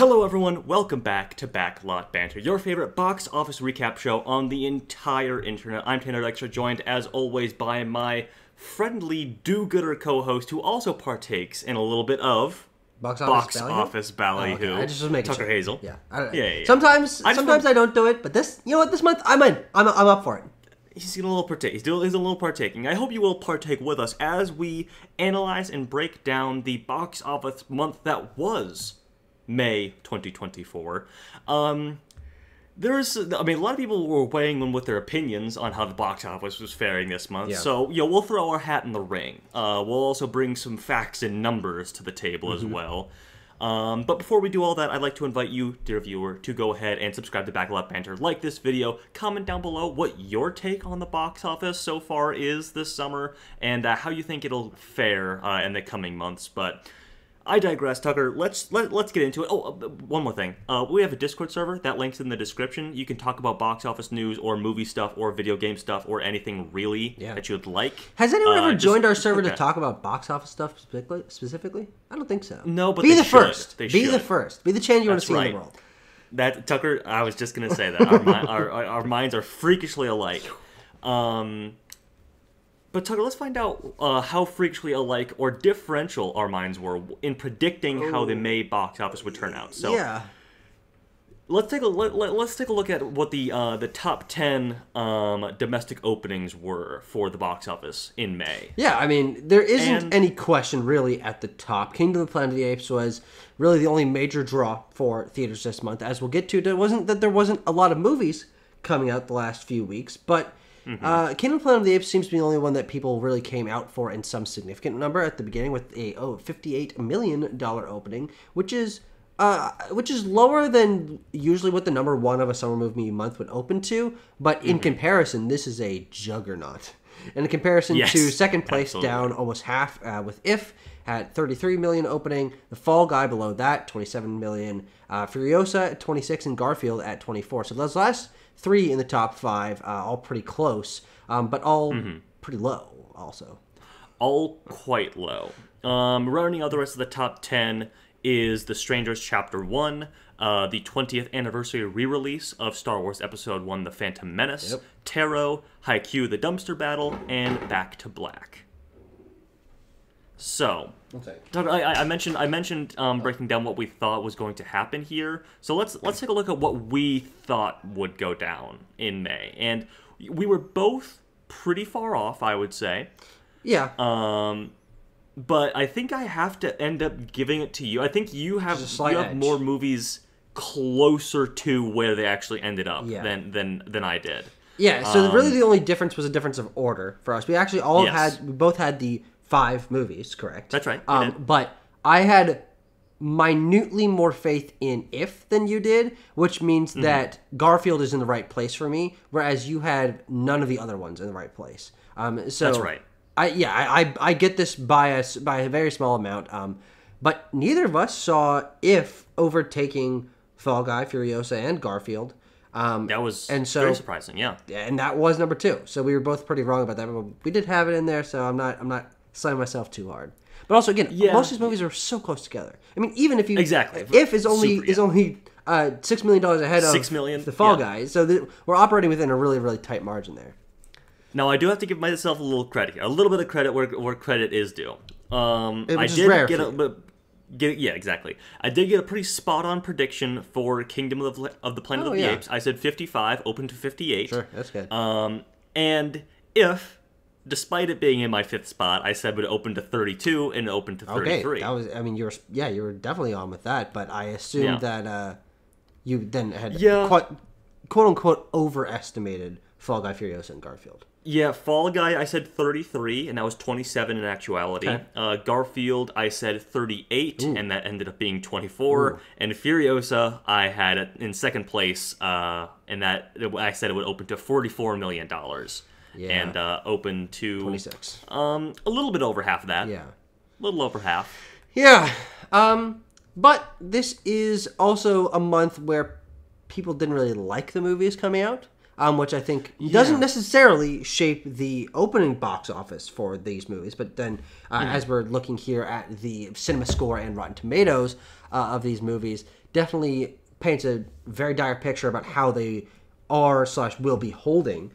Hello everyone, welcome back to Backlot Banter, your favorite box office recap show on the entire internet. I'm Tanner Dexter, joined as always by my friendly do-gooder co-host who also partakes in a little bit of Box office ballyhoo. Okay. I just was making Tucker sure. Hazel. Yeah. Sometimes I don't do it, but this, you know what? This month I'm in. I'm up for it. He's a little partaking. I hope you will partake with us as we analyze and break down the box office month that was May 2024. A lot of people were weighing in with their opinions on how the box office was faring this month. Yeah. So, we'll throw our hat in the ring. We'll also bring some facts and numbers to the table as well. But before we do all that, I'd like to invite you, dear viewer, to go ahead and subscribe to Backlot Banter. Like this video, comment down below what your take on the box office so far is this summer, and how you think it'll fare in the coming months. But I digress, Tucker. Let's get into it. Oh, one more thing. We have a Discord server. That link's in the description. You can talk about box office news or movie stuff or video game stuff or anything really that you'd like. Has anyone ever joined our server to talk about box office stuff specifically? I don't think so. No, but be the should. first. They be should. the first. Be the change you want to see right. in the world. That Tucker, I was just gonna say that our minds are freakishly alike. But Tucker, let's find out how freakishly alike or differential our minds were in predicting how the May box office would turn out. So yeah. let's take a look at what the top 10 domestic openings were for the box office in May. Yeah, I mean, there isn't any question really at the top. Kingdom of the Planet of the Apes was really the only major draw for theaters this month. As we'll get to, there wasn't a lot of movies coming out the last few weeks, but Kingdom of the Planet of the Apes seems to be the only one that people really came out for in some significant number at the beginning with a $58 million opening, which is lower than usually what the number one of a summer movie month would open to. But in comparison, this is a juggernaut. In comparison to second place, down almost half with If at $33 million opening, The Fall Guy below that, $27 million, Furiosa at $26, and Garfield at $24. So those last three in the top five, all pretty close, but all pretty low also. All quite low. Rounding out the rest of the top 10 is The Strangers Chapter 1, the 20th anniversary re-release of Star Wars Episode 1, The Phantom Menace, Tarot, Haikyuu, The Dumpster Battle, and Back to Black. So, I mentioned breaking down what we thought was going to happen here. So let's take a look at what we thought would go down in May, and we were both pretty far off, I would say. Yeah. But I think I have to end up giving it to you. I think you have more movies closer to where they actually ended up than I did. Yeah. So really, the only difference was a difference of order for us. We actually we both had the 5 movies, correct? That's right. But I had minutely more faith in If than you did, which means that Garfield is in the right place for me, whereas you had none of the other ones in the right place. So that's right. I get this bias by a very small amount, but neither of us saw If overtaking Fall Guy, Furiosa, and Garfield. That was very surprising, yeah. And that was number 2. So we were both pretty wrong about that, but we did have it in there, so I'm not slamming myself too hard. But also, again, most of these movies are so close together. I mean, even if you If is only $6 million ahead of the Fall Guy, so we're operating within a really, really tight margin there. Now, I do have to give myself a little credit here. A little bit of credit where credit is due. I did rare exactly. I did get a pretty spot-on prediction for Kingdom of the Planet of the Apes. I said 55, open to 58. Sure, that's good. And If, despite it being in my 5th spot, I said would open to 32 and open to 33. Okay, that was. I mean, you were definitely on with that, but I assumed that you then had quote unquote overestimated Fall Guy, Furiosa, and Garfield. Yeah, Fall Guy, I said 33, and that was 27 in actuality. Okay. Garfield, I said 38, and that ended up being 24. And Furiosa, I had it in second place, and that I said it would open to $44 million. And open to 26. A little bit over half of that. Yeah. A little over half. Yeah. But this is also a month where people didn't really like the movies coming out. Which I think doesn't necessarily shape the opening box office for these movies. But then, as we're looking here at the cinema score and Rotten Tomatoes of these movies, definitely paints a very dire picture about how they are / will be holding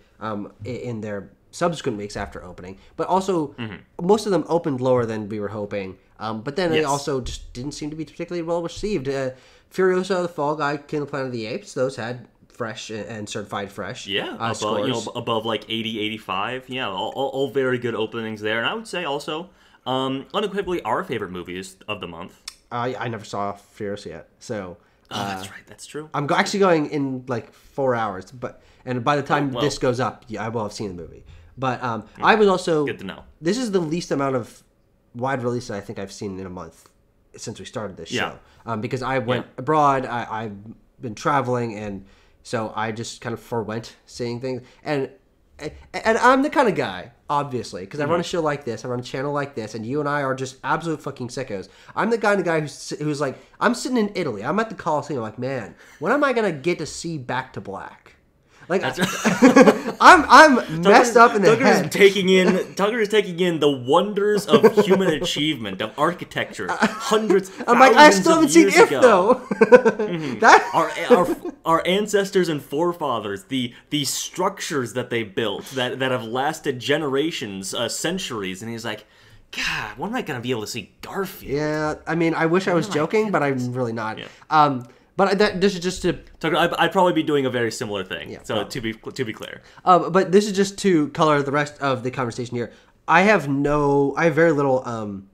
in their subsequent weeks after opening. But also, most of them opened lower than we were hoping. But then they also just didn't seem to be particularly well received. Furiosa, The Fall Guy, King of the Planet of the Apes, those had fresh and certified fresh scores. Above like 80, 85. Yeah, all very good openings there. And I would say also, unequivocally, our favorite movies of the month. I never saw Furiosa yet, so... that's right. That's true. I'm actually going in like 4 hours, and by the time this goes up, I will have seen the movie. But I was also... Good to know. This is the least amount of wide releases I think I've seen in a month since we started this show. Because I went abroad, I've been traveling, and so I just kind of forwent seeing things. And I'm the kind of guy, obviously, because I run a show like this, I run a channel like this, and you and I are just absolute fucking sickos. I'm the kind of guy who's like, I'm sitting in Italy, I'm at the Coliseum, I'm like, man, when am I going to get to see Back to Black? Like, I'm messed up in the head. Tucker is taking in the wonders of human achievement, of architecture, hundreds, I'm like, I still haven't seen If, though. Our ancestors and forefathers, the structures that they built that have lasted generations, centuries, and he's like, God, when am I going to be able to see Garfield? Yeah, I mean, I wish I was joking, but I'm really not. Yeah. But this is just to... Tucker, I'd probably be doing a very similar thing, to be clear. But this is just to color the rest of the conversation here. I have very little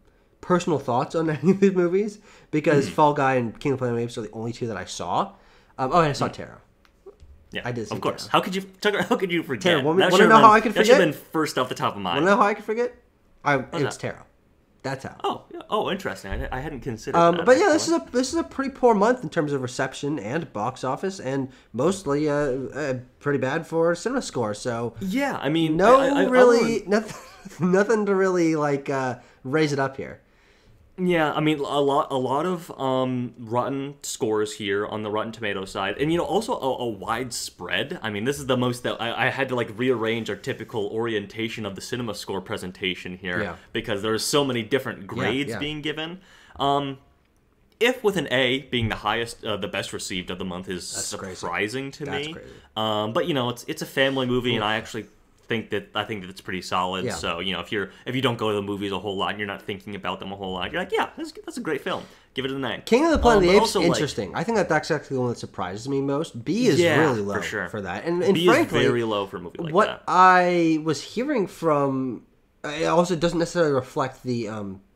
personal thoughts on any of these movies, because Fall Guy and King of the Planet of the Apes are the only two that I saw. And I saw Taro. Yeah, I did see of course. Taro. How could you, Tucker, how could you forget? Taro, want to know how I could forget? That should have been first off the top of mind. Want to know how I could forget? It's Taro. That's how. Oh, interesting. I hadn't considered that. But yeah, this is a pretty poor month in terms of reception and box office, and mostly pretty bad for cinema score. So yeah, I mean, nothing to really like raise it up here. Yeah, I mean, a lot of rotten scores here on the Rotten Tomatoes side, and also a wide spread. I mean, this is the most that I had to like rearrange our typical orientation of the cinema score presentation here, because there's so many different grades being given. If with an A being the highest, the best received of the month is surprising to me. Crazy. But it's a family movie, and I actually think that it's pretty solid. Yeah. So if you don't go to the movies a whole lot and you're not thinking about them a whole lot, you're like, yeah, that's a great film. Give it a 9. King of the Planet of the Apes, interesting. I think that's actually the one that surprises me most. B is really low for that, and B frankly, is very low for a movie like that. What I was hearing from, it also doesn't necessarily reflect the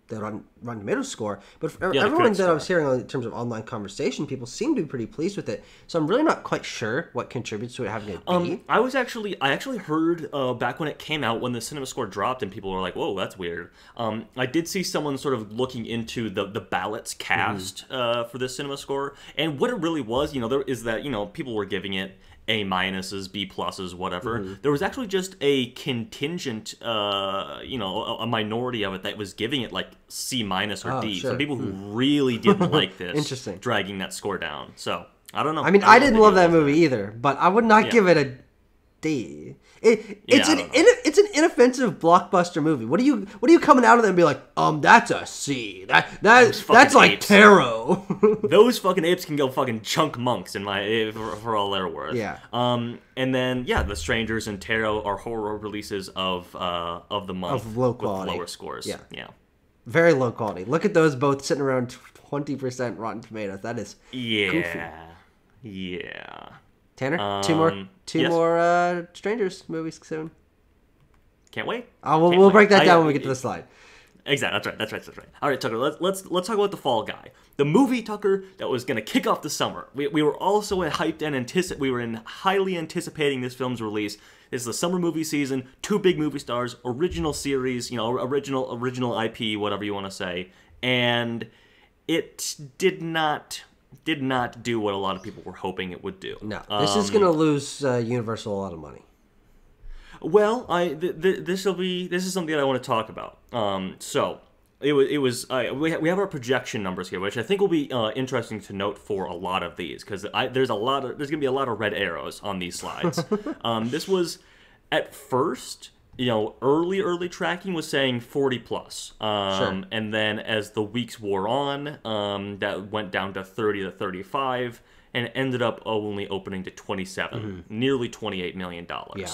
Rotten Tomatoes score, but everyone that I was hearing in terms of online conversation, people seem to be pretty pleased with it. So I'm really not quite sure what contributes to it having a B. I actually heard back when it came out, when the cinema score dropped, and people were like, "Whoa, that's weird." I did see someone sort of looking into the ballots cast for this cinema score, and what it really was, there is that people were giving it A minuses, B pluses, whatever. There was actually just a contingent, a minority of it that was giving it like C minus or D. Sure. Some people who really didn't like this, dragging that score down. So I don't know. I mean, I didn't love that movie either, but I would not give it a D. It's an inoffensive blockbuster movie. What are you coming out of there and be like, that's a C. That's like apes. Taro. Those fucking apes can go fucking chunk monks for all they're worth. Yeah. And then The Strangers and Taro are horror releases of the month of low quality, with lower scores. Yeah. Very low quality. Look at those both sitting around 20% Rotten Tomatoes. That is goofy. Yeah. Tanner, two more Strangers movies soon. Can't wait. We'll break that down when we get to the slide. Exactly. That's right. All right, Tucker. Let's talk about The Fall Guy, the movie, Tucker, that was gonna kick off the summer. We were also hyped and we were highly anticipating this film's release. It's the summer movie season. 2 big movie stars, original series, original IP, whatever you want to say, and it did not do what a lot of people were hoping it would do. No, this is going to lose Universal a lot of money. Well, this is something that I want to talk about. So we have our projection numbers here, which I think will be interesting to note for a lot of these, because there's going to be a lot of red arrows on these slides. This was at first early tracking was saying 40 plus. Sure. And then as the weeks wore on, that went down to 30 to 35 and ended up only opening to 27, nearly $28 million. Yeah.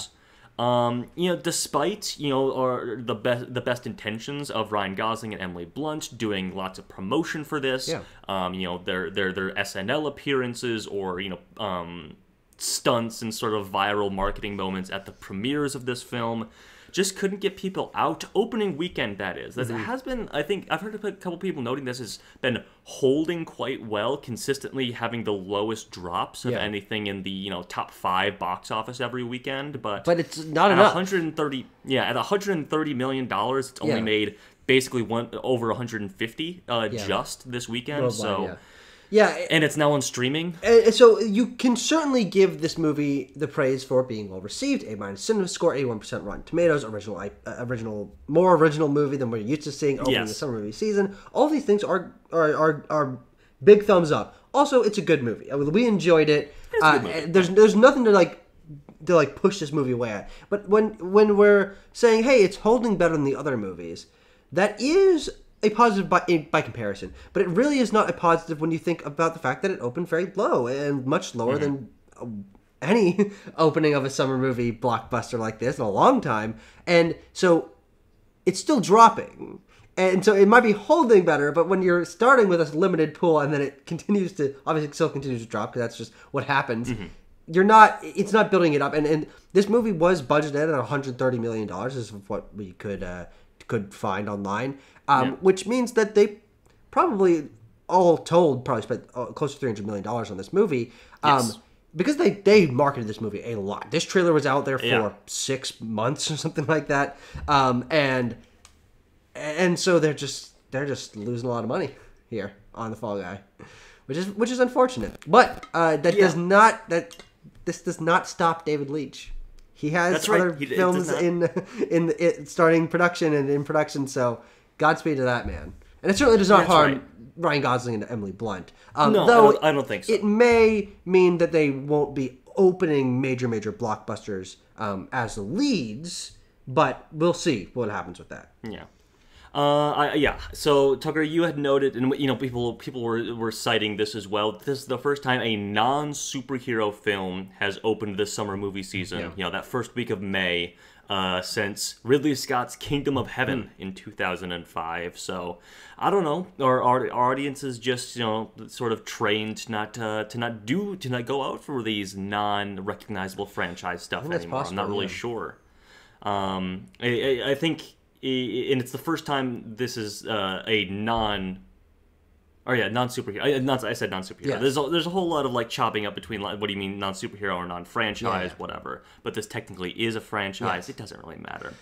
Despite the best intentions of Ryan Gosling and Emily Blunt doing lots of promotion for this, Yeah. their SNL appearances or stunts and sort of viral marketing moments at the premieres of this film just couldn't get people out. Opening weekend, that is. It has been, I think, I've heard a couple people noting this has been holding quite well, consistently having the lowest drops of anything in the, top 5 box office every weekend. But it's not at enough. at $130 million, it's only made basically over 150 just this weekend. Worldwide, yeah, and it's now on streaming. So you can certainly give this movie the praise for being well received. A- cinema score, 81% Rotten Tomatoes, more original movie than we're used to seeing opening the summer movie season. All these things are big thumbs up. Also, it's a good movie. We enjoyed it. It's a good movie. There's nothing to push this movie away at. But when we're saying, hey, it's holding better than the other movies, that is a positive by comparison, but it really is not a positive when you think about the fact that it opened very low and much lower than any opening of a summer movie blockbuster like this in a long time, and so it's still dropping, and so it might be holding better. But when you're starting with a limited pool and then it continues to drop because that's just what happens. It's not building it up, and this movie was budgeted at $130 million. This is what we could find online. Which means that they probably, all told, spent close to $300 million on this movie. Because they marketed this movie a lot. This trailer was out there for 6 months or something like that. And so they're just losing a lot of money here on The Fall Guy, which is unfortunate. But this does not stop David Leitch. He has other films in starting production and in production, so Godspeed to that man. And it certainly does not harm Ryan Gosling and Emily Blunt. No, though I don't think so. It may mean that they won't be opening major blockbusters as the leads, but we'll see what happens with that. Yeah. So Tucker, you had noted, and people were citing this as well. This is the first time a non-superhero film has opened this summer movie season. That first week of May, since Ridley Scott's Kingdom of Heaven in 2005. So I don't know. Our audience is just sort of trained to not go out for these non-recognizable franchise stuff anymore. Possible, I'm not really sure. I think. And it's the first time this is a non-superhero. I said non-superhero. Yeah. There's a whole lot of chopping up between what do you mean non-superhero or non-franchise, whatever. But this technically is a franchise. It doesn't really matter.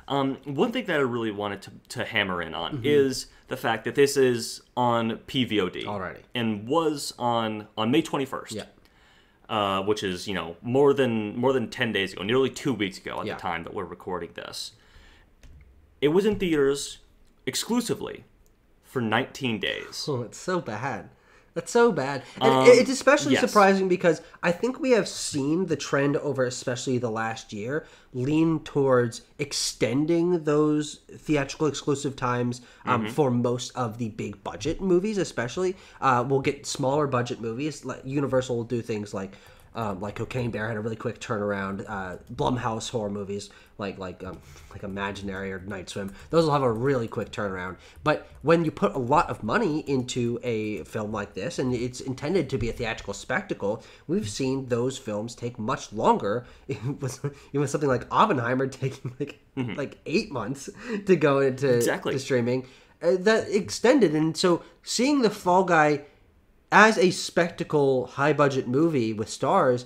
One thing that I really wanted to hammer in on is the fact that this is on PVOD already and was on May 21st. Which is more than 10 days ago, nearly 2 weeks ago at the time that we're recording this. It was in theaters exclusively for 19 days. Oh, it's so bad. That's so bad. And it's especially surprising because I think we have seen the trend over especially the last year lean towards extending those theatrical exclusive times for most of the big budget movies especially. We'll get smaller budget movies. Universal will do things like Cocaine Bear had a really quick turnaround. Blumhouse horror movies like Imaginary or Night Swim, those will have a really quick turnaround. But when you put a lot of money into a film like this, and it's intended to be a theatrical spectacle, we've seen those films take much longer. It was something like Oppenheimer taking like 8 months to go into to streaming. That extended, and so seeing The Fall Guy as a spectacle, high-budget movie with stars,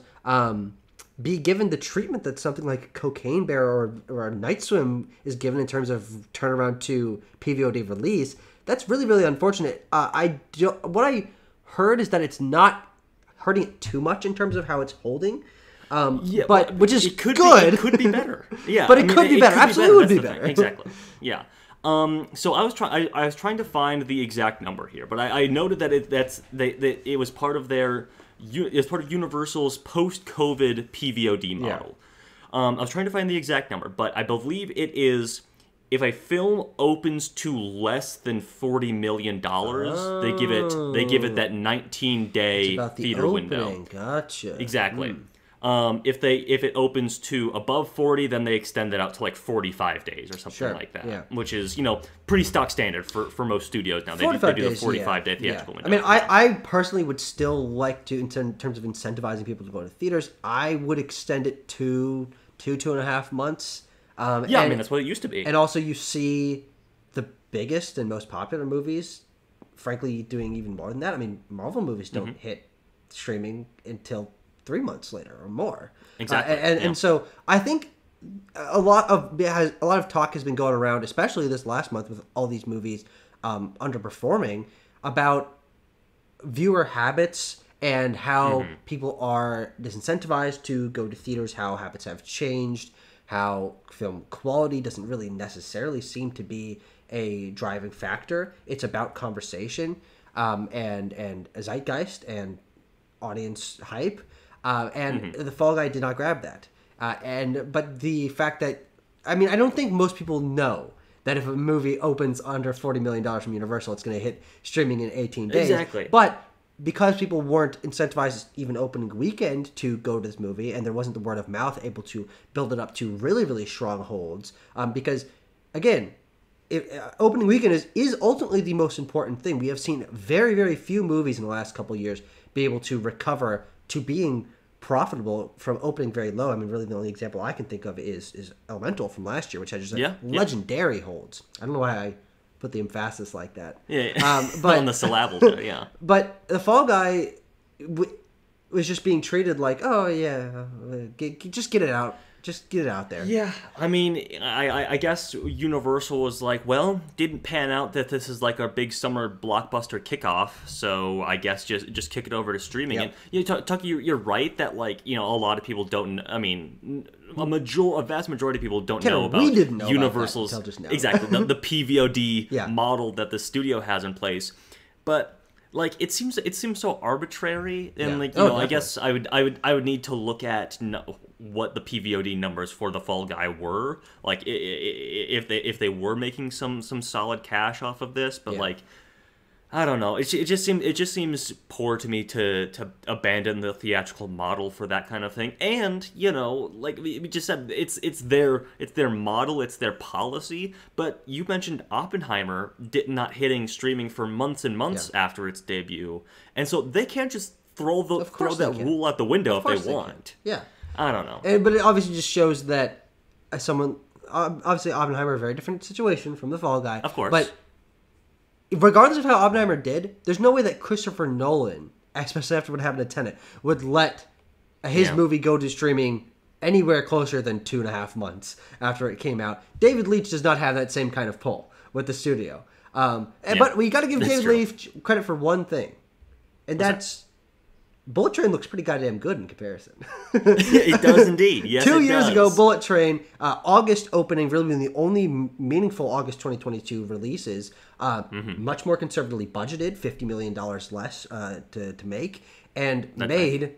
be given the treatment that something like Cocaine Bear or Night Swim is given in terms of turnaround to PVOD release, that's really, really unfortunate. What I heard is that it's not hurting it too much in terms of how it's holding, which is good. It could be better. Yeah, but it could be better. Absolutely would be better. Exactly. Yeah. So I was trying to find the exact number here, but I noted that it was part of Universal's post-COVID PVOD model. I was trying to find the exact number, but I believe it is if a film opens to less than $40 million, they give it that 19-day theater window. Gotcha. Exactly. If it opens to above 40, then they extend it out to like 45 days or something like that, which is pretty stock standard for most studios now. They do the 45-day theatrical window. I mean, I personally would still like to, in terms of incentivizing people to go to theaters, I would extend it to 2.5 months. I mean, that's what it used to be. And also you see the biggest and most popular movies, frankly, doing even more than that. I mean, Marvel movies don't hit streaming until 3 months later or more. Exactly. And so I think a lot of talk has been going around, especially this last month with all these movies underperforming, about viewer habits and how people are disincentivized to go to theaters, how habits have changed, how film quality doesn't really necessarily seem to be a driving factor. It's about conversation and zeitgeist and audience hype. And The Fall Guy did not grab that. But the fact that, I mean, I don't think most people know that if a movie opens under $40 million from Universal, it's going to hit streaming in 18 days. Exactly. But because people weren't incentivized even opening weekend to go to this movie, and there wasn't the word of mouth able to build it up to really, really strong holds, because, again, opening weekend is ultimately the most important thing. We have seen very, very few movies in the last couple of years be able to recover to being profitable from opening very low. I mean, really the only example I can think of is Elemental from last year, which had just legendary holds. I don't know why I put the emphasis like that. But on the syllables there, yeah. But The Fall Guy was just being treated like, oh yeah, just get it out. Just get it out there. Yeah, I mean, I guess Universal was like, well, didn't pan out that this is like our big summer blockbuster kickoff, so I guess just kick it over to streaming. Yep. And Tucky, you're right that like a lot of people don't. I mean, a vast majority of people don't know about we didn't know Universal's about that until just now. Exactly the PVOD model that the studio has in place, but. Like it seems so arbitrary, and I guess I would need to look at what the PVOD numbers for The Fall Guy were, like if they were making some solid cash off of this, but like I don't know, it just seems poor to me to abandon the theatrical model for that kind of thing, and like we just said, it's their model, it's their policy. But you mentioned Oppenheimer not hitting streaming for months and months after its debut, and so they can't just throw that rule out the window if they want. I don't know, but it obviously just shows that obviously Oppenheimer, a very different situation from The Fall Guy, of course, but regardless of how Oppenheimer did, there's no way that Christopher Nolan, especially after what happened to Tenet, would let his movie go to streaming anywhere closer than 2.5 months after it came out. David Leitch does not have that same kind of pull with the studio. But we got to give David Leitch credit for one thing, and that's Bullet Train looks pretty goddamn good in comparison. It does indeed. Yes, 2 years ago, Bullet Train, August opening, really being the only meaningful August 2022 releases. Much more conservatively budgeted, $50 million less to make, and made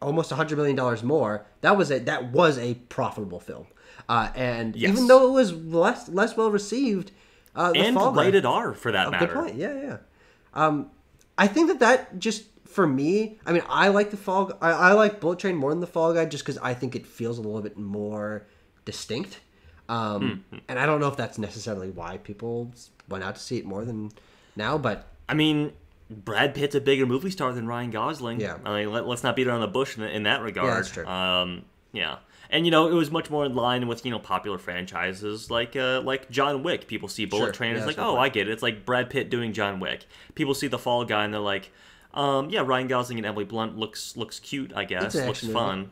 almost $100 million more. That was a profitable film. And even though it was less well received, and rated R for that matter. Good point. Yeah. I think that just. For me, I mean, I like I like Bullet Train more than The Fall Guy just because I think it feels a little bit more distinct. And I don't know if that's necessarily why people went out to see it more than now, but... I mean, Brad Pitt's a bigger movie star than Ryan Gosling. Yeah. I mean, let's not beat around the bush in that regard. Yeah, that's true. And, it was much more in line with, popular franchises like John Wick. People see Bullet Train and it's like, oh, I get it. It's like Brad Pitt doing John Wick. People see The Fall Guy and they're like... Ryan Gosling and Emily Blunt looks cute, I guess. Looks fun.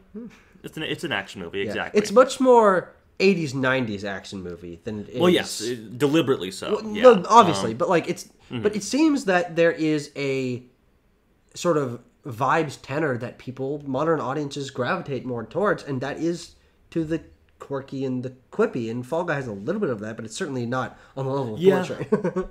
It's an action movie, exactly. It's much more 80s, 90s action movie than it is... Well, yes, deliberately so. Well, no, obviously, but but it seems that there is a sort of vibes tenor that modern audiences gravitate more towards, and that is to the quirky and the quippy, and Fall Guy has a little bit of that, but it's certainly not on the level of Bullet Train.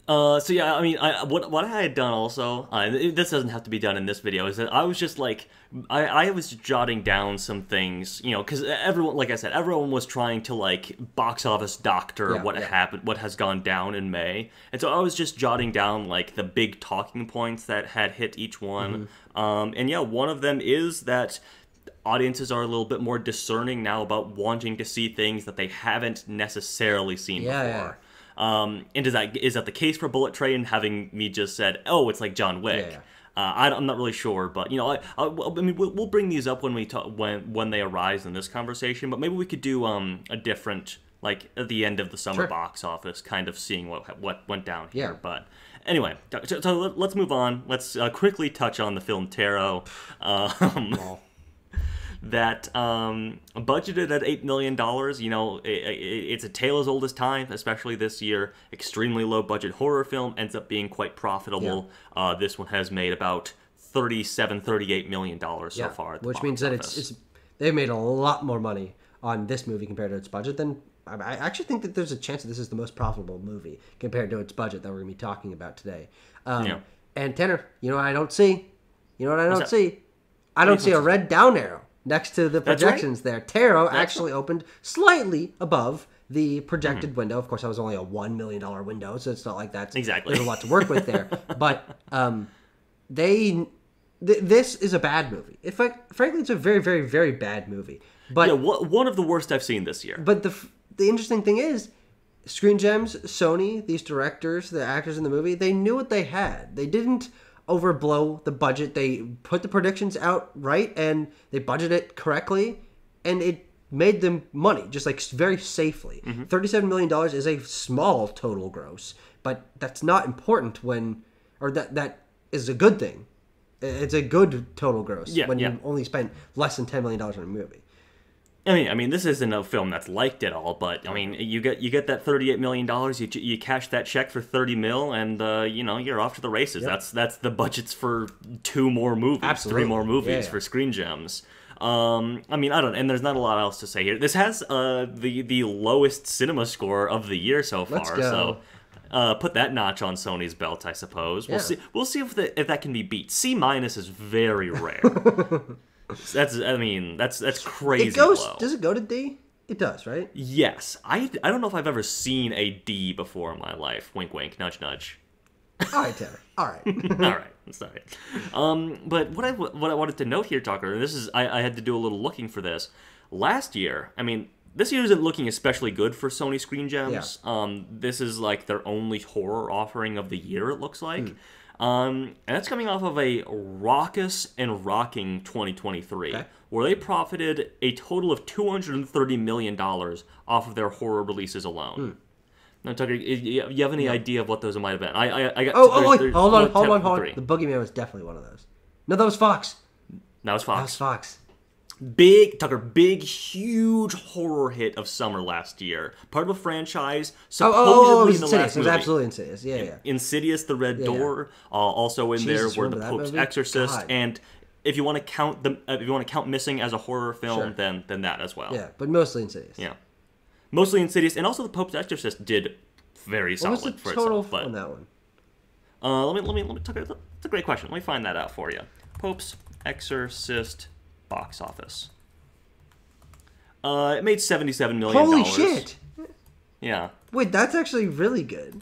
So yeah, I mean, what I had done also, this doesn't have to be done in this video, is that I was just like, I was jotting down some things, you know, because everyone, like I said, everyone was trying to like box office doctor what happened, what has gone down in May, and so I was just jotting down like the big talking points that had hit each one, and yeah, one of them is that audiences are a little bit more discerning now about wanting to see things that they haven't necessarily seen before. Yeah. And is that the case for Bullet Train? Having me just said, oh, it's like John Wick. Yeah. I'm not really sure, but you know, I mean, we'll bring these up when we talk when they arise in this conversation. But maybe we could do a different, like at the end of the summer box office, kind of seeing what went down here. Yeah. But anyway, so let's move on. Let's quickly touch on the film Tarot. That budgeted at $8 million, you know, it's a tale as old as time, especially this year. Extremely low budget horror film, ends up being quite profitable. Yeah. This one has made about $38 million so far at the which box means that office. they've made a lot more money on this movie compared to its budget than... I actually think that there's a chance that this is the most profitable movie compared to its budget that we're going to be talking about today. And Tanner, you know what I don't see? You know what I don't see? I don't see a red down arrow next to the projections there. Tarot actually opened slightly above the projected window. Of course, that was only a $1 million window, so it's not like that's... Exactly. There's a lot to work with there. But this is a bad movie. Frankly, it's a very, very, very bad movie. But yeah, one of the worst I've seen this year. But the interesting thing is, Screen Gems, Sony, these directors, the actors in the movie, they knew what they had. They didn't overblow the budget. They put the predictions out right, and they budgeted it correctly, and it made them money, just like very safely. $37 million is a small total gross, but that's not important that is a good thing. It's a good total gross when you only spent less than $10 million on a movie. I mean, this isn't a film that's liked at all, but I mean, you get that $38 million, you cash that check for $30 mil, and you know, you're off to the races. Yep. That's the budgets for 2 more movies, Absolutely. 3 more movies for Screen Gems. I mean, I don't, and there's not a lot else to say here. This has the lowest cinema score of the year so far. Let's go. So put that notch on Sony's belt, I suppose. We'll see. We'll see if that can be beat. C- is very rare. That's crazy. It goes. Low. Does it go to D? It does, right? Yes. I don't know if I've ever seen a D before in my life. Wink, wink, nudge, nudge. All right, Tanner. All right. All right. I'm sorry. But what I wanted to note here, Tucker, and this is I had to do a little looking for this. Last year, I mean, this year isn't looking especially good for Sony Screen Gems. Yeah. This is like their only horror offering of the year, it looks like. And that's coming off of a raucous and rocking 2023, where they profited a total of $230 million off of their horror releases alone. Now, Tucker, you have any idea of what those might have been? I got. Hold on. The Boogeyman was definitely one of those. No, that was Fox. That was Fox. Big, huge horror hit of summer last year. Part of a franchise, supposedly in the last movie. It was absolutely Insidious. Yeah. Insidious, The Red Door, also in there were The Pope's Exorcist, and if you want to count Missing as a horror film, then that as well. Yeah, but mostly Insidious. Yeah, mostly Insidious, and also The Pope's Exorcist did very solid for itself. What's the total on that one? Let me. That's a great question. Let me find that out for you. Pope's Exorcist box office. It made $77 million. Holy shit! Yeah. Wait, that's actually really good.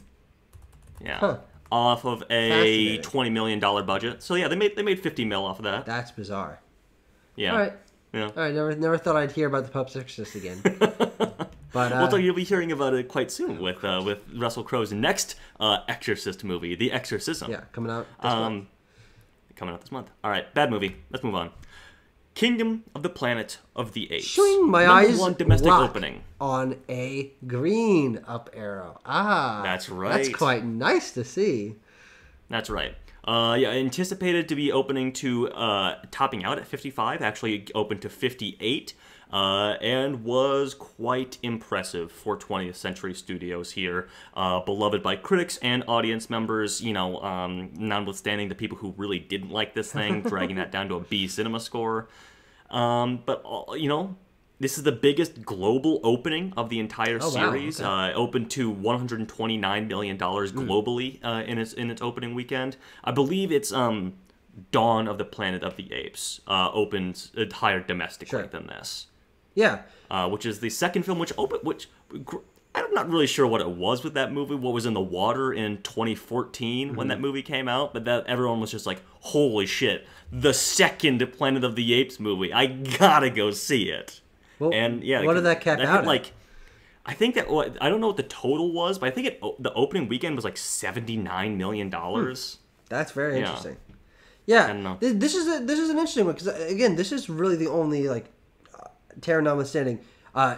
Yeah. Huh. Off of a $20 million budget. So yeah, they made $50 mil off of that. That's bizarre. Yeah. All right. Yeah. All right. Never thought I'd hear about the Pope's Exorcist again. But so you'll be hearing about it quite soon with Russell Crowe's next Exorcist movie, The Exorcism. Yeah, coming out this month. Coming out this month. All right, bad movie. Let's move on. Kingdom of the Planet of the Apes. Showing my Number eyes 1 domestic opening. On a green up arrow. That's right. That's quite nice to see. That's right. Anticipated to be opening to topping out at 55. Actually opened to 58. And was quite impressive for 20th Century Studios here. Beloved by critics and audience members, notwithstanding the people who really didn't like this thing, dragging that down to a B cinema score. But This is the biggest global opening of the entire series. Wow, okay. It opened to $129 million globally in its opening weekend. I believe it's Dawn of the Planet of the Apes opened higher domestically than this. Yeah. Which is the second film I'm not really sure what it was with that movie, what was in the water in 2014 when that movie came out, but that everyone was just like, holy shit, the second Planet of the Apes movie. I gotta go see it. Well, and yeah, what did that cap out at? I think that, I don't know what the total was, but I think the opening weekend was like $79 million. That's very interesting. Yeah, I don't know. This is an interesting one, because again, this is really the only, like, Terror notwithstanding,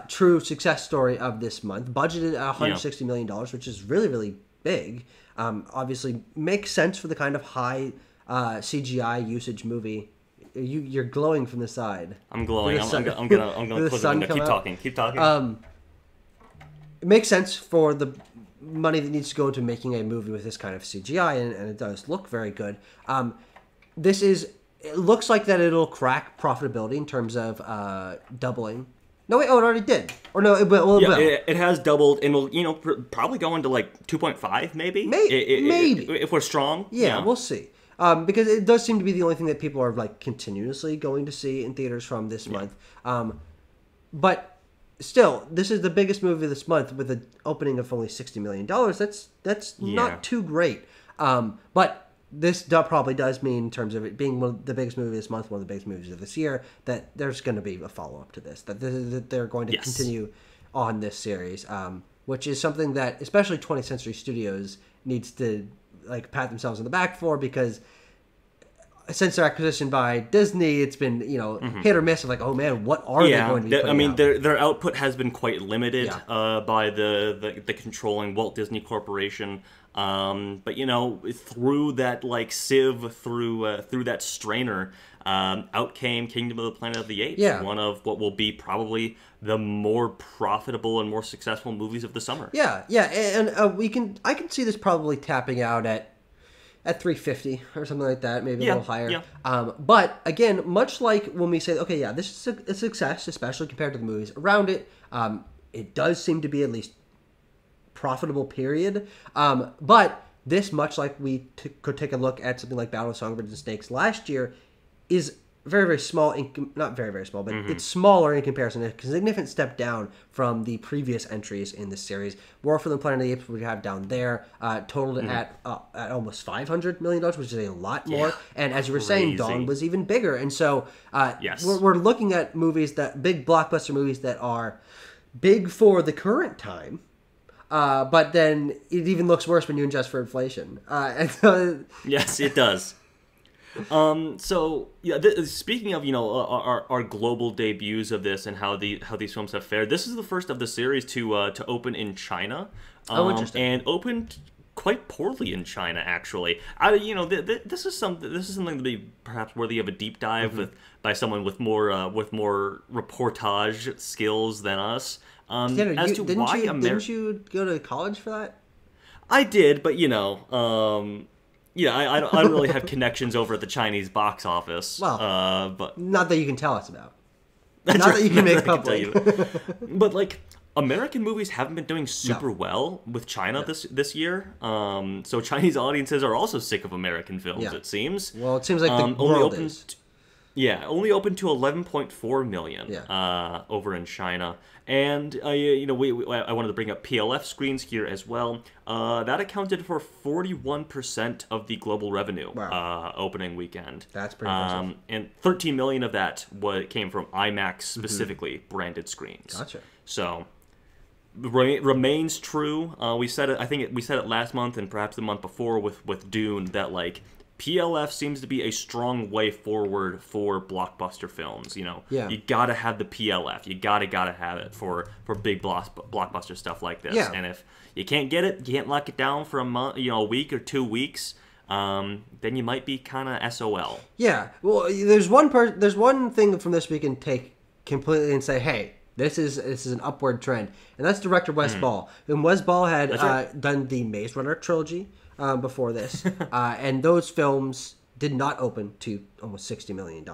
true success story of this month. Budgeted at $160 million, which is really, really big. Obviously, makes sense for the kind of high CGI usage movie. You're glowing from the side. I'm glowing. I'm gonna close the window. Keep talking. It makes sense for the money that needs to go into making a movie with this kind of CGI, and it does look very good. It looks like that it'll crack profitability in terms of doubling. No, wait, it already did. Or no, it will. It has doubled, and will probably go into like 2.5, maybe. Maybe if we're strong. Yeah, we'll see. Because it does seem to be the only thing that people are like continuously going to see in theaters from this month. But still, this is the biggest movie this month with an opening of only $60 million. That's not too great. But this probably does mean, in terms of it being one of the biggest movie this month, one of the biggest movies of this year, that there's going to be a follow-up to this. That they're going to continue on this series, which is something that especially 20th Century Studios needs to like pat themselves on the back for, because since their acquisition by Disney, it's been hit or miss of like, oh man, what are they going to be putting out? Their output has been quite limited by the controlling Walt Disney Corporation. But through that like sieve, through that strainer, out came Kingdom of the Planet of the Apes, one of what will be probably the more profitable and more successful movies of the summer. And I can see this probably tapping out at 350 or something like that, maybe a little higher. But again, much like when we say, okay, this is a success, especially compared to the movies around it, it does seem to be at least profitable, period. But this, much like we could take a look at something like Battle of Songbirds and Snakes last year, is very, very small, not very, very small, but it's smaller in comparison, a significant step down from the previous entries in this series. War for the Planet of the Apes we have down there, totaled at almost $500 million, which is a lot more. And as you were saying, Dawn was even bigger. And so we're looking at movies, big blockbuster movies that are big for the current time, but then it even looks worse when you adjust for inflation. Yes, it does. Speaking of our global debuts of this and how these films have fared, this is the first of the series to open in China. Interesting. And opened quite poorly in China, actually. This is something to be perhaps worthy of a deep dive by someone with more reportage skills than us. Didn't you go to college for that? I did, but I don't really have connections over at the Chinese box office. Well, but not that you can tell us about. That you can make public. But like, American movies haven't been doing super well with China this year. So Chinese audiences are also sick of American films. It seems. Well, it seems like the world is. Only opened to 11.4 million over in China. And, I wanted to bring up PLF screens here as well. That accounted for 41% of the global revenue opening weekend. That's pretty impressive. And 13 million of that came from IMAX specifically branded screens. Gotcha. So, remains true. We said it. We said it last month and perhaps the month before with Dune, that like, PLF seems to be a strong way forward for blockbuster films. You gotta have the PLF. You gotta have it for big blockbuster stuff like this. And if you can't get it, you can't lock it down for a week or 2 weeks, then you might be kind of SOL. Yeah. Well, there's one thing from this we can take completely and say, hey, this is an upward trend, and that's director Wes Ball. And Wes Ball had done the Maze Runner trilogy before this, and those films did not open to almost $60 million.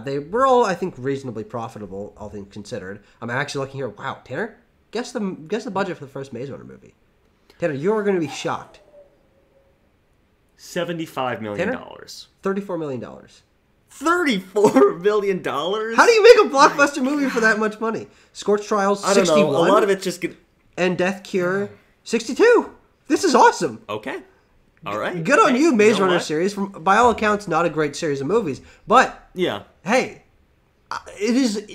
They were all, I think, reasonably profitable, all things considered. I'm actually looking here. Wow, Tanner, guess the budget for the first Maze Runner movie. Tanner, you're going to be shocked. $75 million. Tanner? $34 million. $34 million? How do you make a blockbuster movie for that much money? Scorched Trials, 61. I don't know. A lot of it's just... And Death Cure, 62. This is awesome. Okay. All right. Good on you, Maze Runner series. By all accounts, not a great series of movies. But, yeah, hey, it is...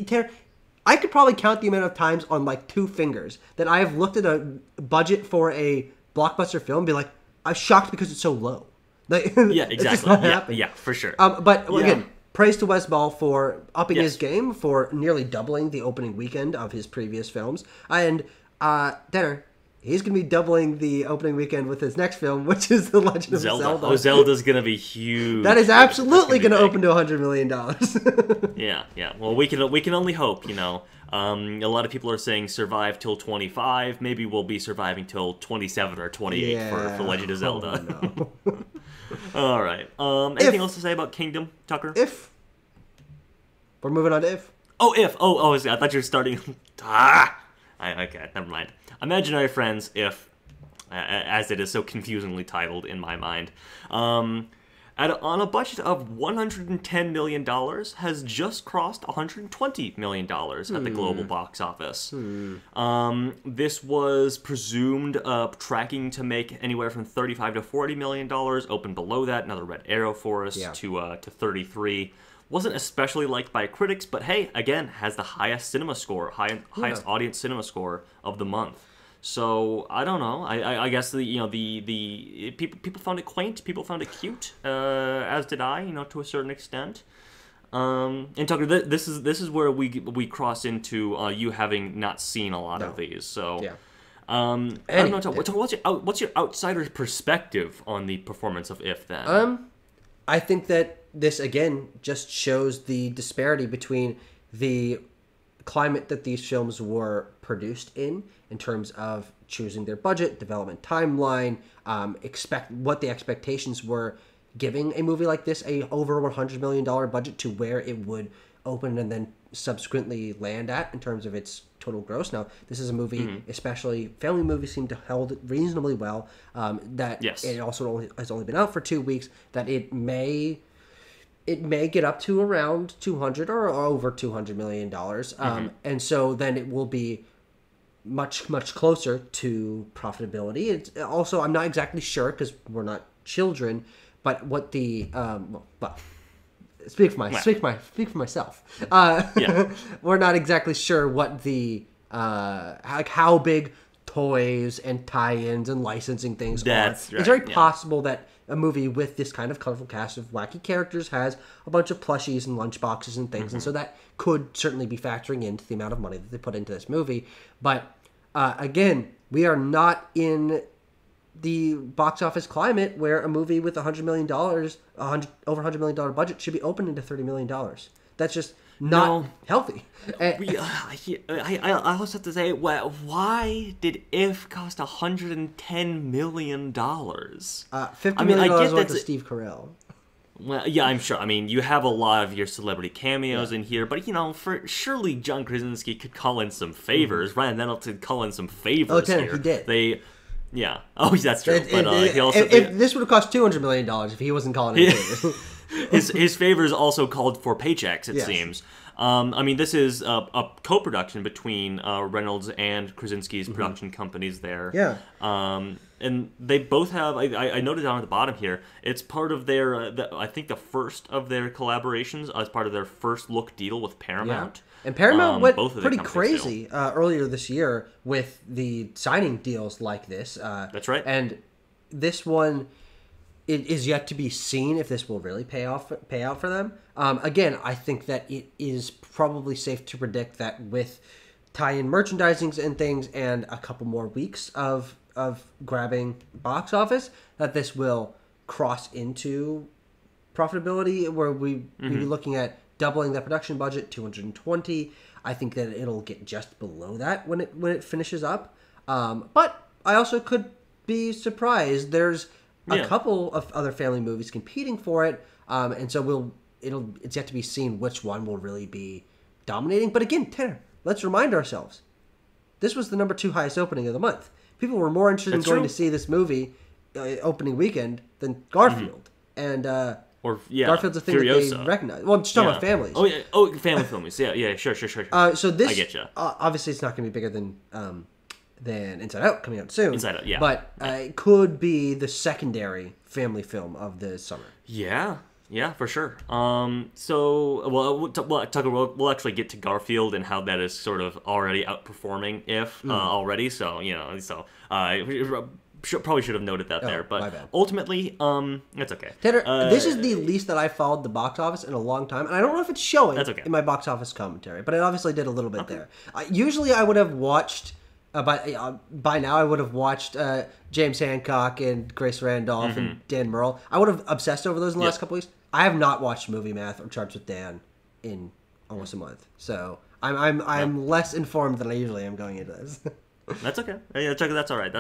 I could probably count the amount of times on, like, 2 fingers that I have looked at a budget for a blockbuster film and be like, I'm shocked because it's so low. Like, yeah, exactly. Yeah, for sure. But, again, praise to Wes Ball for upping his game, for nearly doubling the opening weekend of his previous films. And, Tanner... He's going to be doubling the opening weekend with his next film, which is The Legend of Zelda. Oh, Zelda's going to be huge. That is absolutely going to open to $100 million. Yeah. Well, we can only hope, A lot of people are saying survive till 25. Maybe we'll be surviving till 27 or 28 for Legend of Zelda. Oh, no. All right. Anything else to say about Kingdom, Tucker? If. We're moving on to If. Oh, If. Oh, I thought you were starting... Okay, never mind. Imaginary Friends, If, as it is so confusingly titled in my mind, on a budget of $110 million, has just crossed $120 million at the global box office. This was presumed tracking to make anywhere from $35 to $40 million, opened below that, another red arrow for us to 33. Wasn't especially liked by critics, but hey, again, has the highest cinema score, highest audience cinema score of the month. So I don't know. I guess the people found it quaint. People found it cute, as did I. To a certain extent. And Tucker, this is where we cross into you having not seen a lot of these. So I don't know. Tucker, what's your outsider's perspective on the performance of If then? I think that this again just shows the disparity between the climate that these films were produced in terms of choosing their budget, development timeline, what the expectations were, giving a movie like this a over $100 million budget to where it would open and then subsequently land at in terms of its total gross. Now, this is a movie, especially family movies seem to hold it reasonably well. It also has only been out for 2 weeks. That it may get up to around 200 or over $200 million. And so then it will be much, much closer to profitability. It's also, I'm not exactly sure because we're not children, but what the, speak for myself. We're not exactly sure what the, how big toys and tie-ins and licensing things are. Right, it's very possible that a movie with this kind of colorful cast of wacky characters has a bunch of plushies and lunchboxes and things, and so that could certainly be factoring into the amount of money that they put into this movie. But again, we are not in the box office climate where a movie with $100 million, over $100 million budget should be opened into $30 million. That's just not healthy. I also have to say, why did If cost $110 million? $50 million went to Steve Carell. Well, yeah, I'm sure. I mean, you have a lot of your celebrity cameos in here, but surely John Krasinski could call in some favors. Ryan Reynolds could call in some favors here. He did. Yeah. Oh, that's true. He also, if this would have cost $200 million if he wasn't calling in favors. his favors also called for paychecks, it seems. I mean, this is a co-production between Reynolds and Krasinski's production companies there. Yeah. And they both have, I noted down at the bottom here, it's part of their, I think the first of their collaborations as part of their first look deal with Paramount. Yeah. And Paramount went pretty crazy earlier this year with the signing deals like this. That's right. And this one, it is yet to be seen if this will really pay out for them. Again, I think that it is probably safe to predict that with tie-in merchandising and things and a couple more weeks of grabbing box office, that this will cross into profitability where we be looking at doubling the production budget, 220. I think that it'll get just below that when it finishes up. But I also could be surprised. There's a couple of other family movies competing for it, and so it's yet to be seen which one will really be dominating. But again, Tanner, let's remind ourselves, this was the number 2 highest opening of the month. People were more interested in going to see this movie opening weekend than Garfield, and Garfield's a thing Furiosa. that they recognize. Well, I'm just talking about families. Oh yeah, family films. Yeah, sure. So this, I get you. Obviously, it's not going to be bigger than Inside Out coming out soon. Inside Out, yeah. But it could be the secondary family film of the summer. Yeah, for sure. Tucker, we'll actually get to Garfield and how that is sort of already outperforming already. So probably should have noted that there, but ultimately, that's okay. Tanner, this is the least that I followed the box office in a long time, and I don't know if it's showing in my box office commentary, but it obviously did a little bit there. Usually, I would have watched. By now, I would have watched James Hancock and Grace Randolph and Dan Murrell. I would have obsessed over those in the last couple weeks. I have not watched Movie Math or Charts with Dan in almost a month, so I'm less informed than I usually am going into this. That's okay. Yeah, Chuck, that's all right.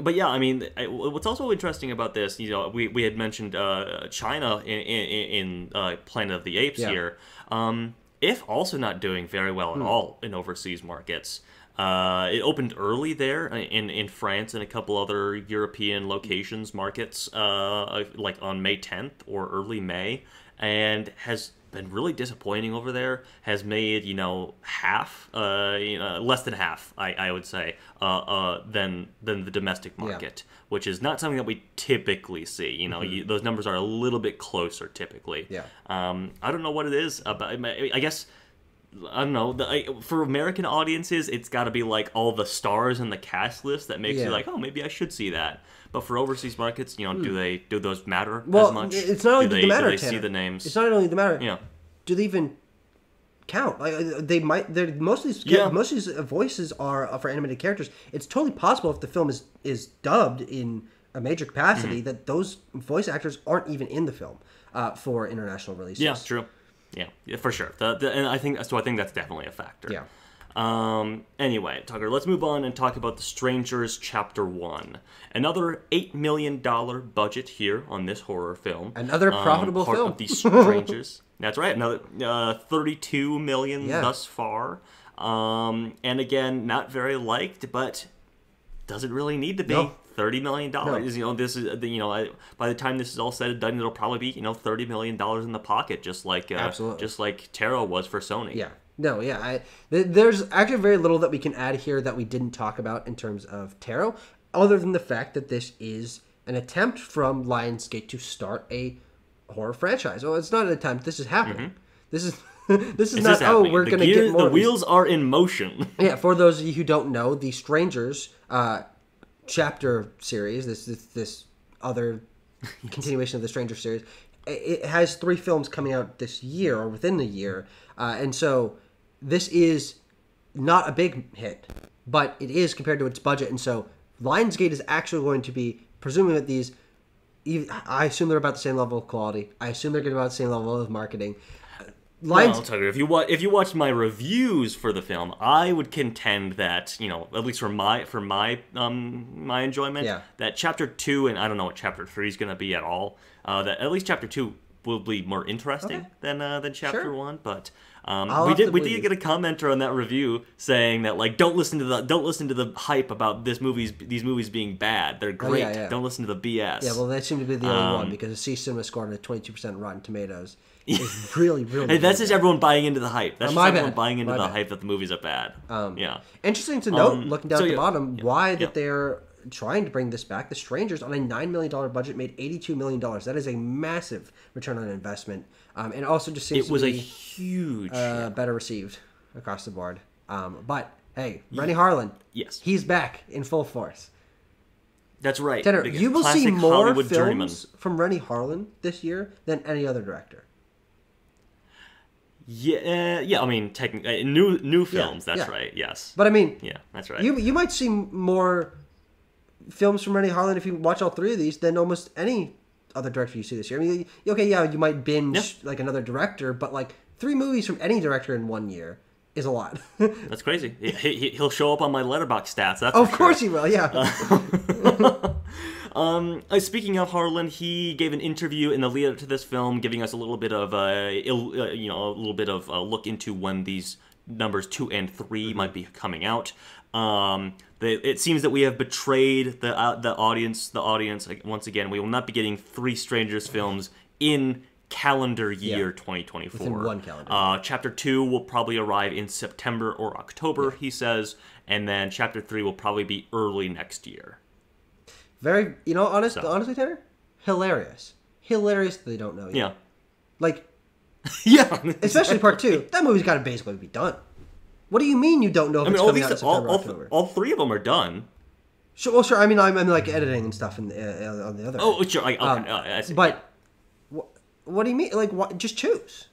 But yeah, I mean, what's also interesting about this, we had mentioned China in Planet of the Apes here. If also not doing very well at all in overseas markets. It opened early there in France and a couple other European markets, like on May 10th or early May, and has been really disappointing over there. Has made half, less than half, I would say, than the domestic market, which is not something that we typically see. Those numbers are a little bit closer typically. I don't know what it is, but I guess. I don't know. For American audiences, it's got to be like all the stars in the cast list that makes you like, oh, maybe I should see that. But for overseas markets, do those matter as much? It's not only do they matter. Do they see the names? It's not only the matter. Yeah. Do they even count? Like they might. Most of these voices are for animated characters. It's totally possible if the film is dubbed in a major capacity that those voice actors aren't even in the film for international releases. Yeah, true. Yeah, for sure. And I think that's definitely a factor. Yeah. Anyway, Tucker, let's move on and talk about The Strangers Chapter 1. Another $8 million budget here on this horror film. Another profitable part film. Of The Strangers. That's right. Another $32 million thus far. And again, not very liked, but doesn't really need to be. No. $30 million. No. This is by the time this is all said and done, it'll probably be $30 million in the pocket, just like Tarot was for Sony. Yeah. No. Yeah. There's actually very little that we can add here that we didn't talk about in terms of Tarot, other than the fact that this is an attempt from Lionsgate to start a horror franchise. Well, it's not an attempt. This is happening. This is. This is not. Happening. We're going to get more. The wheels are in motion. Yeah. For those of you who don't know, The Strangers. Chapter series, this other continuation of the Stranger series, it has 3 films coming out this year or within the year, and so this is not a big hit, but it is compared to its budget, and so Lionsgate is actually going to be presuming that these. I assume they're about the same level of quality. I assume they're going to be about the same level of marketing. Well, Tucker, if you watch my reviews for the film, I would contend that at least for my enjoyment, that Chapter 2 and I don't know what Chapter 3 is going to be at all. That at least Chapter 2 will be more interesting than Chapter 1. But we did get a commenter on that review saying that don't listen to the hype about these movies being bad. They're great. Don't listen to the BS. Yeah, well, they seem to be the only one because the C Cinema scored a 22% Rotten Tomatoes. It's really, really. Hey, that's just everyone buying into the hype. That's just everyone buying into the hype that the movies are bad. Interesting to note, looking down at the bottom, that they're trying to bring this back. The Strangers, on a $9 million budget, made $82 million. That is a massive return on investment, and also just seems it was to a be huge, better received across the board. But hey, Rennie Harlan, he's back in full force. That's right. Tanner, you will see more Hollywood films from Rennie Harlan this year than any other director. Yeah. I mean, technically, new films. That's right. Yes. But I mean, that's right. You might see more films from Rennie Harlan if you watch all 3 of these than almost any other director you see this year. I mean, you might binge like another director, but 3 movies from any director in 1 year is a lot. That's crazy. He'll show up on my Letterboxd stats. That's of course he will. Yeah. Speaking of Harlan, he gave an interview in the lead up to this film, giving us a little bit of a little bit of a look into when these numbers 2 and 3 might be coming out. It seems that we have betrayed the audience. The audience, once again, we will not be getting 3 Strangers films in calendar year 2024. Within one calendar. Chapter 2 will probably arrive in September or October, he says, and then Chapter 3 will probably be early next year. Very, honestly, Tanner, hilarious that they don't know yet. Yeah. Like, yeah, especially part 2. That movie's got to basically be done. What do you mean you don't know if it's coming out in September or October? All 3 of them are done. Sure, well, sure. I mean, I'm like editing and stuff on the other. Oh, sure. I see. But what do you mean? Like, what? Just choose.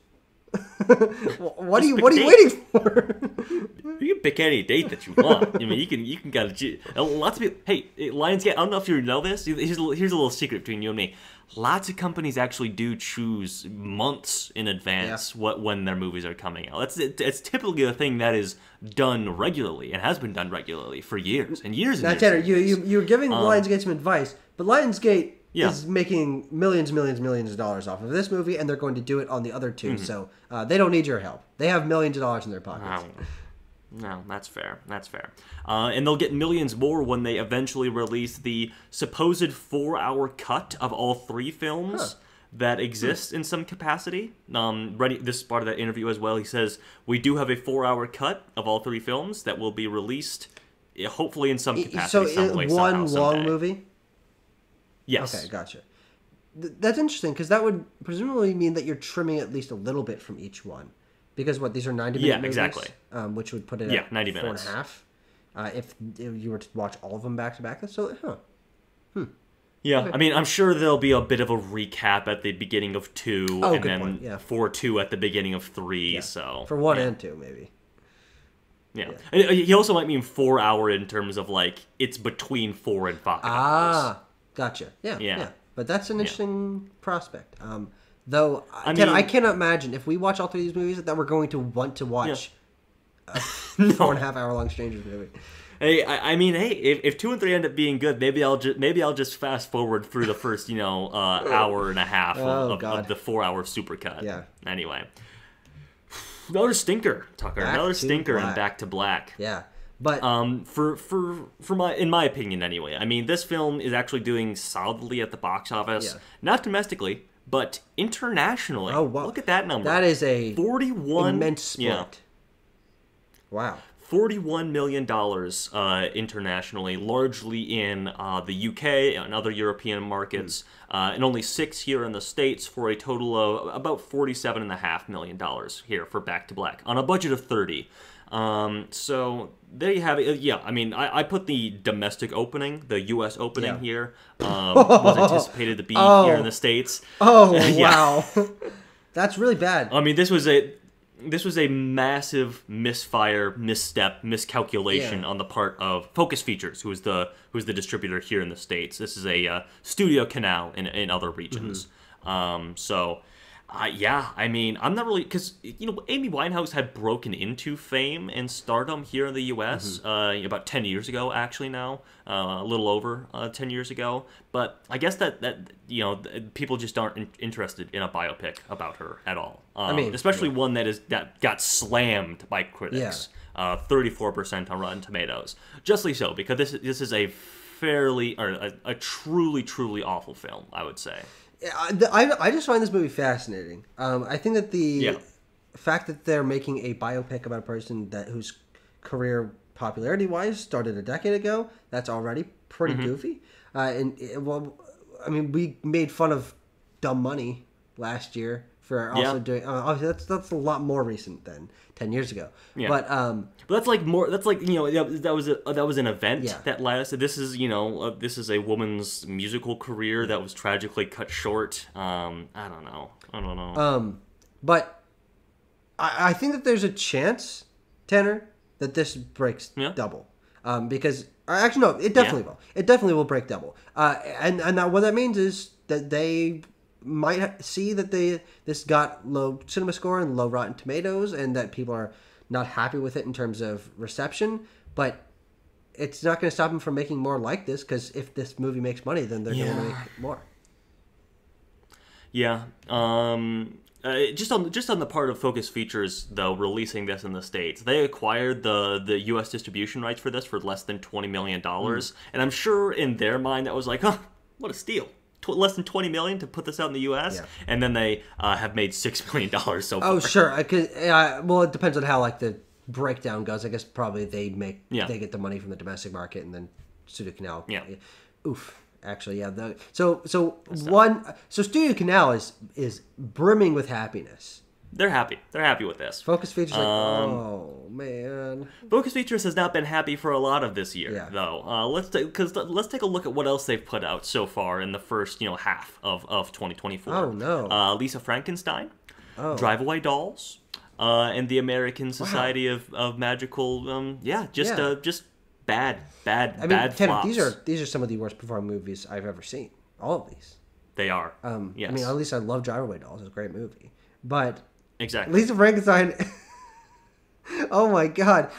What are you waiting for? You can pick any date that you want. I mean, you can lots of people. Hey, Lionsgate. I don't know if you know this. Here's a little secret between you and me. Lots of companies actually do choose months in advance when their movies are coming out. It's typically a thing that is done regularly and has been done regularly for years and years. Now, Tanner, you're giving Lionsgate some advice, but Lionsgate is making millions of dollars off of this movie, and they're going to do it on the other 2. So they don't need your help. They have millions of dollars in their pockets. No, that's fair. And they'll get millions more when they eventually release the supposed 4-hour cut of all 3 films that exist in some capacity. This is part of that interview as well. He says, we do have a 4-hour cut of all 3 films that will be released, hopefully in some capacity, some way, one somehow, long someday. movie? Yes. Okay, gotcha. That's interesting, because that would presumably mean that you're trimming at least a little bit from each one. Because these are 90-minute movies? Exactly. Which would put it at 90 4.5 minutes. If you were to watch all of them back to back. So, Yeah, okay. I mean, I'm sure there'll be a bit of a recap at the beginning of 2, and then 4-2 at the beginning of 3. Yeah. So for 1 and 2, maybe. Yeah. He also might mean 4-hour in terms of it's between 4 and 5 hours. Gotcha. Yeah. But that's an interesting prospect. Though I cannot imagine if we watch all 3 of these movies that we're going to want to watch a 4.5 hour long Strangers movie. Hey, if 2 and 3 end up being good, maybe I'll just fast forward through the first hour and a half of the 4-hour supercut. Yeah. Anyway, another stinker, Tucker. Another stinker in Back to Black. Yeah. But in my opinion, anyway, I mean, this film is actually doing solidly at the box office, not domestically, but internationally. Oh, wow. Look at that number. That is a 41 immense split. Yeah. Wow. $41 million internationally, largely in the UK and other European markets, and only 6 here in the States, for a total of about $47.5 million here for Back to Black on a budget of 30. So there you have it. Yeah, I mean, I put the domestic opening, the U.S. opening here, was anticipated to be here in the States. Oh, wow. That's really bad. I mean, this was a massive misstep, miscalculation on the part of Focus Features, who's the distributor here in the States. This is a Studio Canal in other regions. I mean, I'm not really, because Amy Winehouse had broken into fame and stardom here in the U.S. About 10 years ago, actually now, a little over 10 years ago. But I guess that people just aren't interested in a biopic about her at all. Especially one that got slammed by critics. 34% on Rotten Tomatoes. Justly so, because this is a truly awful film, I would say. I just find this movie fascinating. I think that the fact that they're making a biopic about a person whose career, popularity-wise, started a decade ago, that's already pretty goofy. We made fun of Dumb Money last year for also doing. Obviously, that's a lot more recent than 10 years ago. Yeah. But that's like more. That's like that was an event that lasted. This is a woman's musical career that was tragically cut short. I don't know. But I think that there's a chance, Tanner, that this breaks double. Because actually no, it definitely will. It definitely will break double. And what that means is that they might see that this got low cinema score and low Rotten Tomatoes, and that people are not happy with it in terms of reception. But it's not going to stop them from making more like this, because if this movie makes money, then they're going to make more. Yeah. Just on the part of Focus Features, though, releasing this in the States, they acquired the U.S. distribution rights for this for less than $20 million. And I'm sure in their mind that was like, oh, what a steal. Less than $20 million to put this out in the U.S. Yeah. And then they have made $6 million so far. Oh, sure. Well, it depends on how like the breakdown goes. I guess probably they get the money from the domestic market, and then Studio Canal. Yeah. Oof. Actually, yeah. So Studio Canal is brimming with happiness. They're happy. They're happy with this. Focus Features, oh man. Focus Features has not been happy for a lot of this year, though. Let's take a look at what else they've put out so far in the first half of 2024. Oh no. Lisa Frankenstein, Drive Away Dolls, and the American Society of Magical. Just bad Tanner, flops. these are some of the worst performing movies I've ever seen. All of these. They are. Yes. I mean, at least I love Drive Away Dolls. It's a great movie, but. Exactly. Lisa Frankenstein. Oh my god.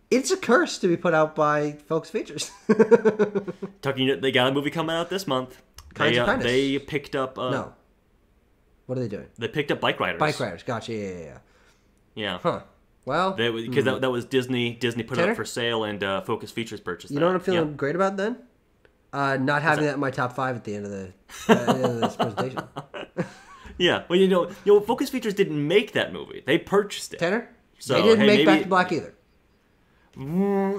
It's a curse to be put out by Focus Features. They got a movie coming out this month. They picked up... no. What are they doing? They picked up Bike Riders. Bike Riders. Gotcha. Yeah. Yeah. Huh. Well... Because that was Disney put it up for sale, and Focus Features purchased that. You know what I'm feeling great about then? Not having that in my top 5 at the end of this presentation. Yeah, well, Focus Features didn't make that movie. They purchased it. Tanner? So, they didn't make Back to Black either.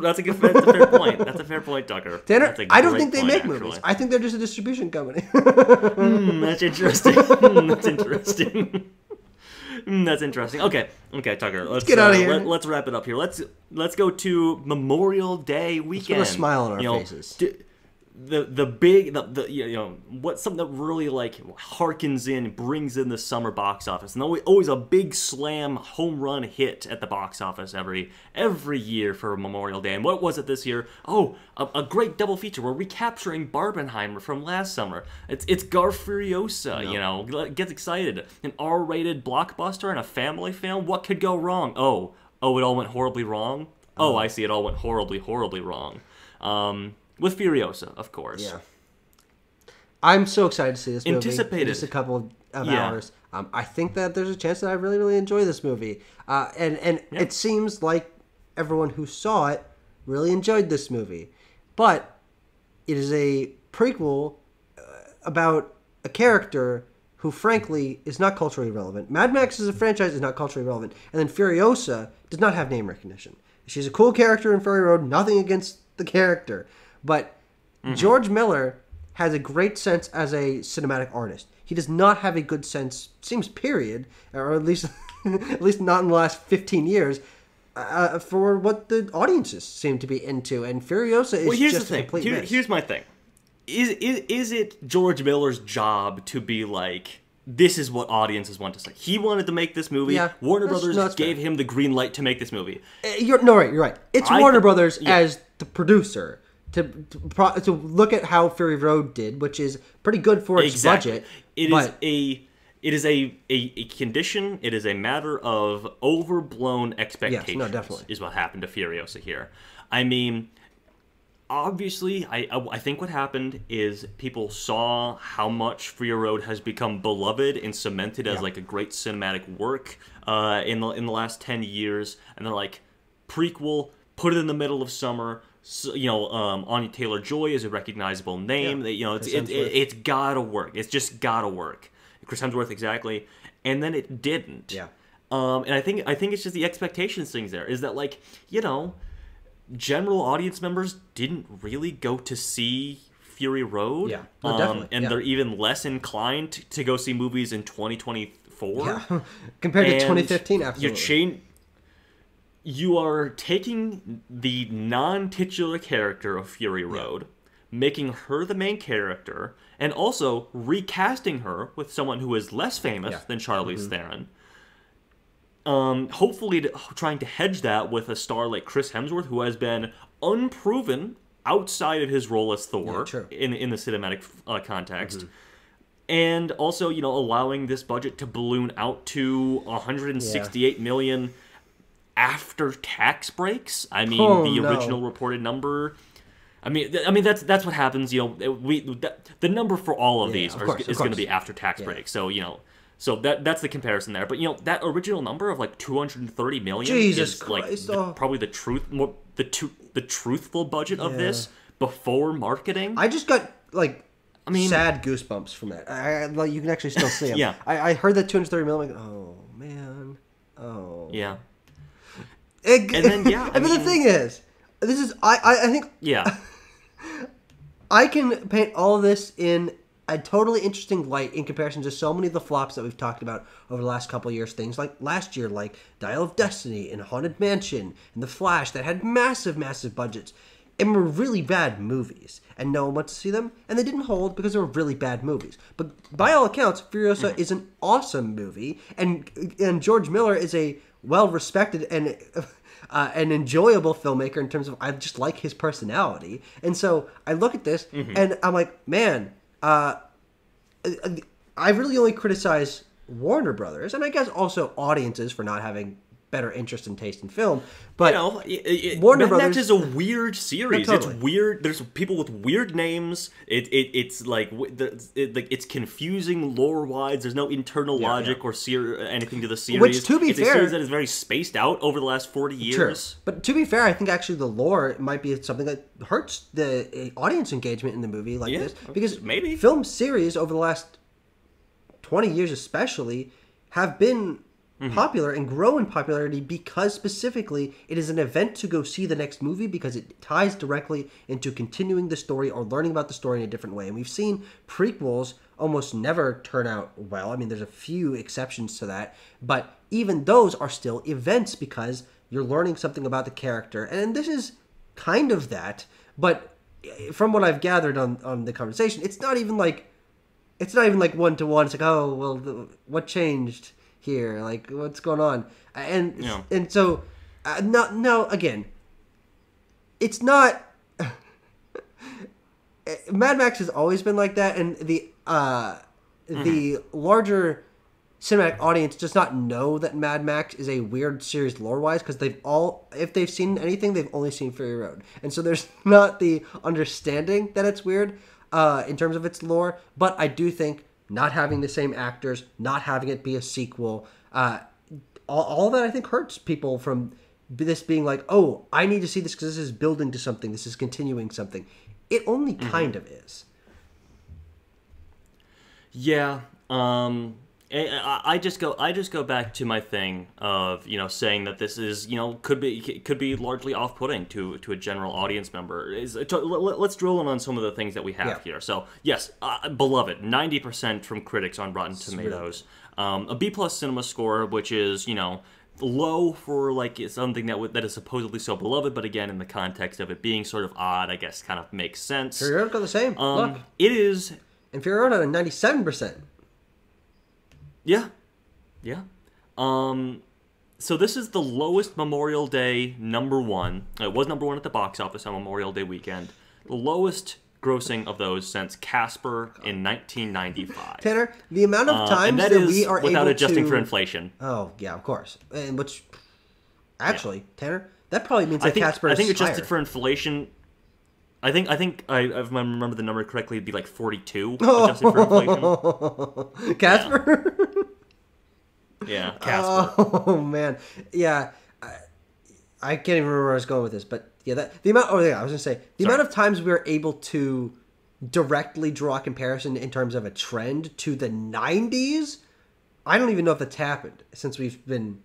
That's a fair point. That's a fair point, Tucker. Tanner, I don't think they make movies. I think they're just a distribution company. That's interesting. That's interesting. That's interesting. Okay, Tucker. Let's get out of here. Let's wrap it up here. Let's go to Memorial Day weekend. Let's put a smile on our faces. What's something that really like harkens in, brings in the summer box office, and always a big slam home run hit at the box office every year for Memorial Day. And what was it this year? Oh, a great double feature. We're recapturing Barbenheimer from last summer. It's Gar Furiosa. Gets excited. An R-rated blockbuster and a family film. What could go wrong? Oh, it all went horribly wrong. Oh, I see. It all went horribly wrong. With Furiosa, of course. Yeah. I'm so excited to see this movie. Anticipated. In just a couple of hours. I think that there's a chance that I really, really enjoy this movie. And it seems like everyone who saw it really enjoyed this movie. But it is a prequel about a character who, frankly, is not culturally relevant. Mad Max as a franchise is not culturally relevant. And then Furiosa does not have name recognition. She's a cool character in Fury Road. Nothing against the character. But George Miller has a great sense as a cinematic artist. He does not have a good sense, seems period, or at least not in the last 15 years, for what the audiences seem to be into. And Furiosa is just a complete miss. Here's my thing. Is it George Miller's job to be like, this is what audiences want to see? He wanted to make this movie. Yeah, Warner Brothers gave him the green light to make this movie. You're right. It's Warner Brothers as the producer. To look at how Fury Road did, which is pretty good for its budget. It is a condition. It is a matter of overblown expectations. Yes, no, definitely is what happened to Furiosa here. I mean, obviously, I think what happened is people saw how much Fury Road has become beloved and cemented as like a great cinematic work in the last 10 years, and they're like, prequel, put it in the middle of summer. So, Anya Taylor-Joy is a recognizable name. Yeah. It's gotta work. It's just gotta work. Chris Hemsworth, exactly. And then it didn't. Yeah. And I think it's just the expectations things there. Is that general audience members didn't really go to see Fury Road. Yeah. No, definitely. And they're even less inclined to go see movies in 2024. Yeah. Compared to 2015, absolutely. You are taking the non-titular character of Fury Road, making her the main character, and also recasting her with someone who is less famous than Charlize Theron. Hopefully trying to hedge that with a star like Chris Hemsworth, who has been unproven outside of his role as Thor in the cinematic context. And also, allowing this budget to balloon out to $168 million after tax breaks. I mean, the no. original reported number. I mean that's what happens. You know, the number for all of these is going to be after tax breaks. So so that's the comparison there. But that original number of like 230 million Jesus is Christ, like probably the truthful budget of this before marketing. I just got sad goosebumps from that. Like you can actually still see them. Yeah. I heard that 230 million. Like, oh man, oh yeah. And then the thing is, I think I can paint all of this in a totally interesting light in comparison to so many of the flops that we've talked about over the last couple of years. Things like last year, like Dial of Destiny and Haunted Mansion and The Flash that had massive budgets and were really bad movies. And no one went to see them, and they didn't hold because they were really bad movies. But by all accounts, Furiosa is an awesome movie, and George Miller is a well-respected and an enjoyable filmmaker in terms of I just like his personality. And so I look at this and I'm like, man, I really only criticize Warner Brothers and I guess also audiences for not having better interest and taste in film. But Warner Brothers is a weird series. No, totally. It's weird. There's people with weird names. It's like it's confusing lore wise. There's no internal logic or anything to the series. Which, to be it's fair, a series that is very spaced out over the last 40 years. True. But to be fair, I think actually the lore might be something that hurts the audience engagement in the movie like this because maybe film series over the last 20 years especially have been popular and grow in popularity because specifically it is an event to go see the next movie because it ties directly into continuing the story or learning about the story in a different way. And we've seen prequels almost never turn out well. I mean, there's a few exceptions to that, but even those are still events because you're learning something about the character. And this is kind of that, but from what I've gathered on the conversation, it's not even like one-to-one. It's like, oh, well, what changed here? Like, what's going on? And so, no, again, it's not... Mad Max has always been like that, and the larger cinematic audience does not know that Mad Max is a weird series lore-wise, because if they've seen anything, they've only seen Fury Road. And so there's not the understanding that it's weird in terms of its lore, but I do think not having the same actors, not having it be a sequel, all that I think hurts people from this being like, oh, I need to see this because this is building to something, this is continuing something. It only kind of is. Yeah. I just go back to my thing of saying that this is could be largely off-putting to a general audience member. Let's drill in on some of the things that we have here. So yes, beloved, 90% from critics on Rotten Tomatoes, a B+ cinema score, which is low for like something that is supposedly so beloved, but again in the context of it being sort of odd, I guess kind of makes sense. Fury Road got the same. Look, it is, and Fury Road had a 97%. Yeah. So this is the lowest Memorial Day #1. It was #1 at the box office on Memorial Day weekend. The lowest grossing of those since Casper in 1995. Tanner, the amount of times and that that is we are without able adjusting to... for inflation. Oh, yeah, of course. And which, actually, Tanner, that probably means that Casper is I think adjusted higher. for inflation... I think if I remember the number correctly, it'd be like 42 adjusted for inflation. Casper? Yeah, Casper. Oh, man. Yeah. I can't even remember where I was going with this, but yeah, the amount... Oh, yeah, I was going to say, the amount of times we were able to directly draw a comparison in terms of a trend to the 90s, I don't even know if that's happened since we've been...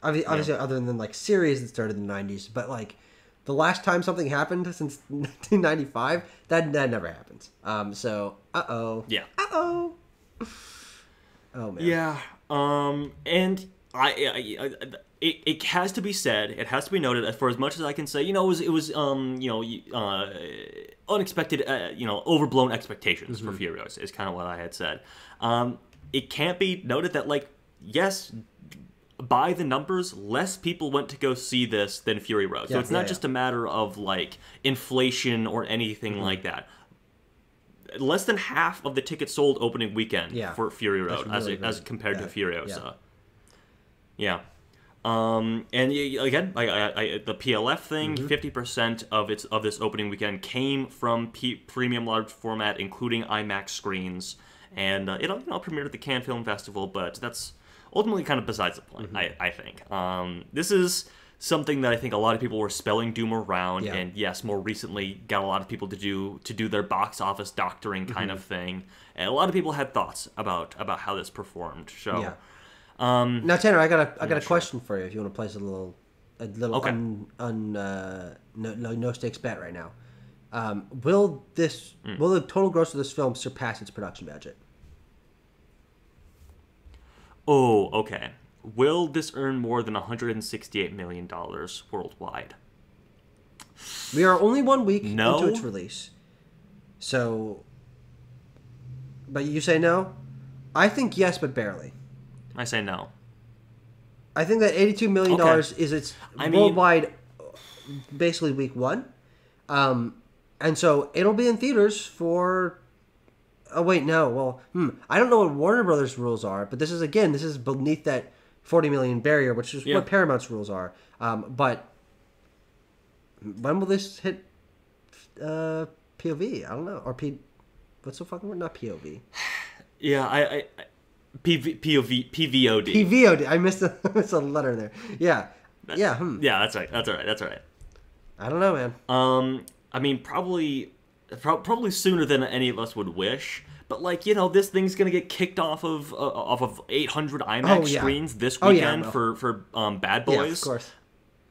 Obviously, other than like series that started in the 90s, but like... The last time something happened since 1995, that never happens. So, uh-oh. Yeah. Uh-oh. Oh, man. Yeah. And it has to be said, it has to be noted, for as much as I can say, it was unexpected, overblown expectations for Furiosa is kind of what I had said. It can't be noted that, like, yes, by the numbers, less people went to go see this than Fury Road. So it's not just a matter of, like, inflation or anything like that. Less than half of the tickets sold opening weekend for Fury Road as compared to Furiosa. Yeah. And again, the PLF thing, 50% of this opening weekend came from premium large format, including IMAX screens, and it'll premiere at the Cannes Film Festival, but that's ultimately kind of besides the point. I think this is something that I think a lot of people were spelling doom around, and yes, more recently got a lot of people to do their box office doctoring kind of thing, and a lot of people had thoughts about how this performed. So. Yeah. Now, Tanner, I got a question for you. If you want to place a little okay. No stakes bet right now, will the total gross of this film surpass its production budget? Oh, okay. Will this earn more than $168 million worldwide? We are only 1 week into its release, so. But you say no? I think yes, but barely. I say no. I think that $82 million is its worldwide, basically week 1. And so it'll be in theaters for... Oh, wait, no. Well, I don't know what Warner Brothers' rules are, but this is beneath that 40 million barrier, which is what Paramount's rules are. But when will this hit POV? I don't know. Or what's the fucking word? Not POV. Yeah, PVOD. PVOD. I missed a letter there. Yeah. Yeah. Yeah, that's right. That's all right. I don't know, man. I mean, probably sooner than any of us would wish. But this thing's gonna get kicked off of 800 IMAX screens this weekend for Bad Boys. Yeah, of course.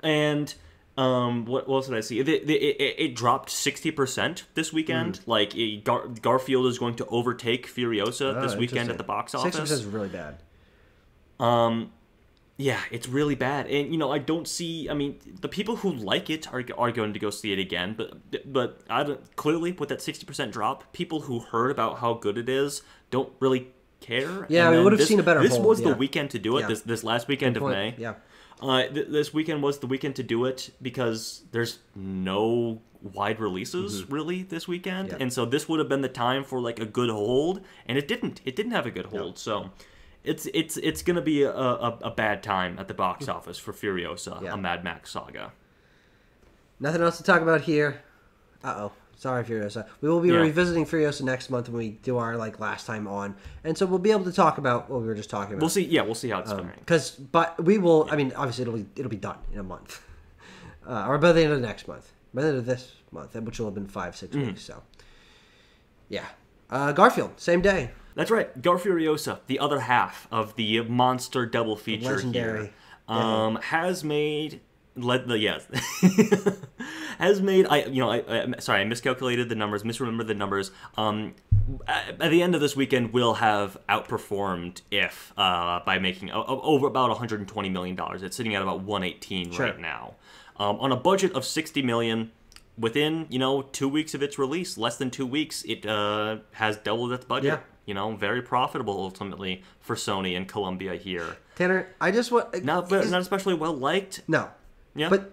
And what else did I see? It dropped 60% this weekend. Garfield is going to overtake Furiosa this weekend at the box office. 60% is really bad. Yeah, it's really bad. And I don't see. I mean, the people who like it are going to go see it again. But clearly, with that 60% drop, people who heard about how good it is don't really care. Yeah, we would have seen a better. This was the weekend to do it. Yeah. This last weekend of May. Yeah. This weekend was the weekend to do it because there's no wide releases really this weekend, and so this would have been the time for a good hold, and it didn't. It didn't have a good hold, so it's gonna be a bad time at the box office for Furiosa, a Mad Max saga. Nothing else to talk about here. Sorry, Furiosa. We will be revisiting Furiosa next month when we do our last time on, and so we'll be able to talk about what we were just talking about. We'll see. Yeah, we'll see how it's going. But we will. I mean, obviously, it'll be done in a month, or by the end of the next month, by the end of this month, which will have been 5-6 weeks. So, yeah, Garfield, same day. That's right, Garfuriosa, the other half of the monster double feature legendary here, has made. Has made I miscalculated the numbers, misremembered the numbers. At the end of this weekend, we'll have outperformed IF by making over about $120 million. It's sitting at about 118 right now, on a budget of $60 million. Within 2 weeks of its release, less than 2 weeks, it has doubled its budget. Yeah. Very profitable ultimately for Sony and Columbia here. Tanner, I just want not especially well liked. No. Yeah. But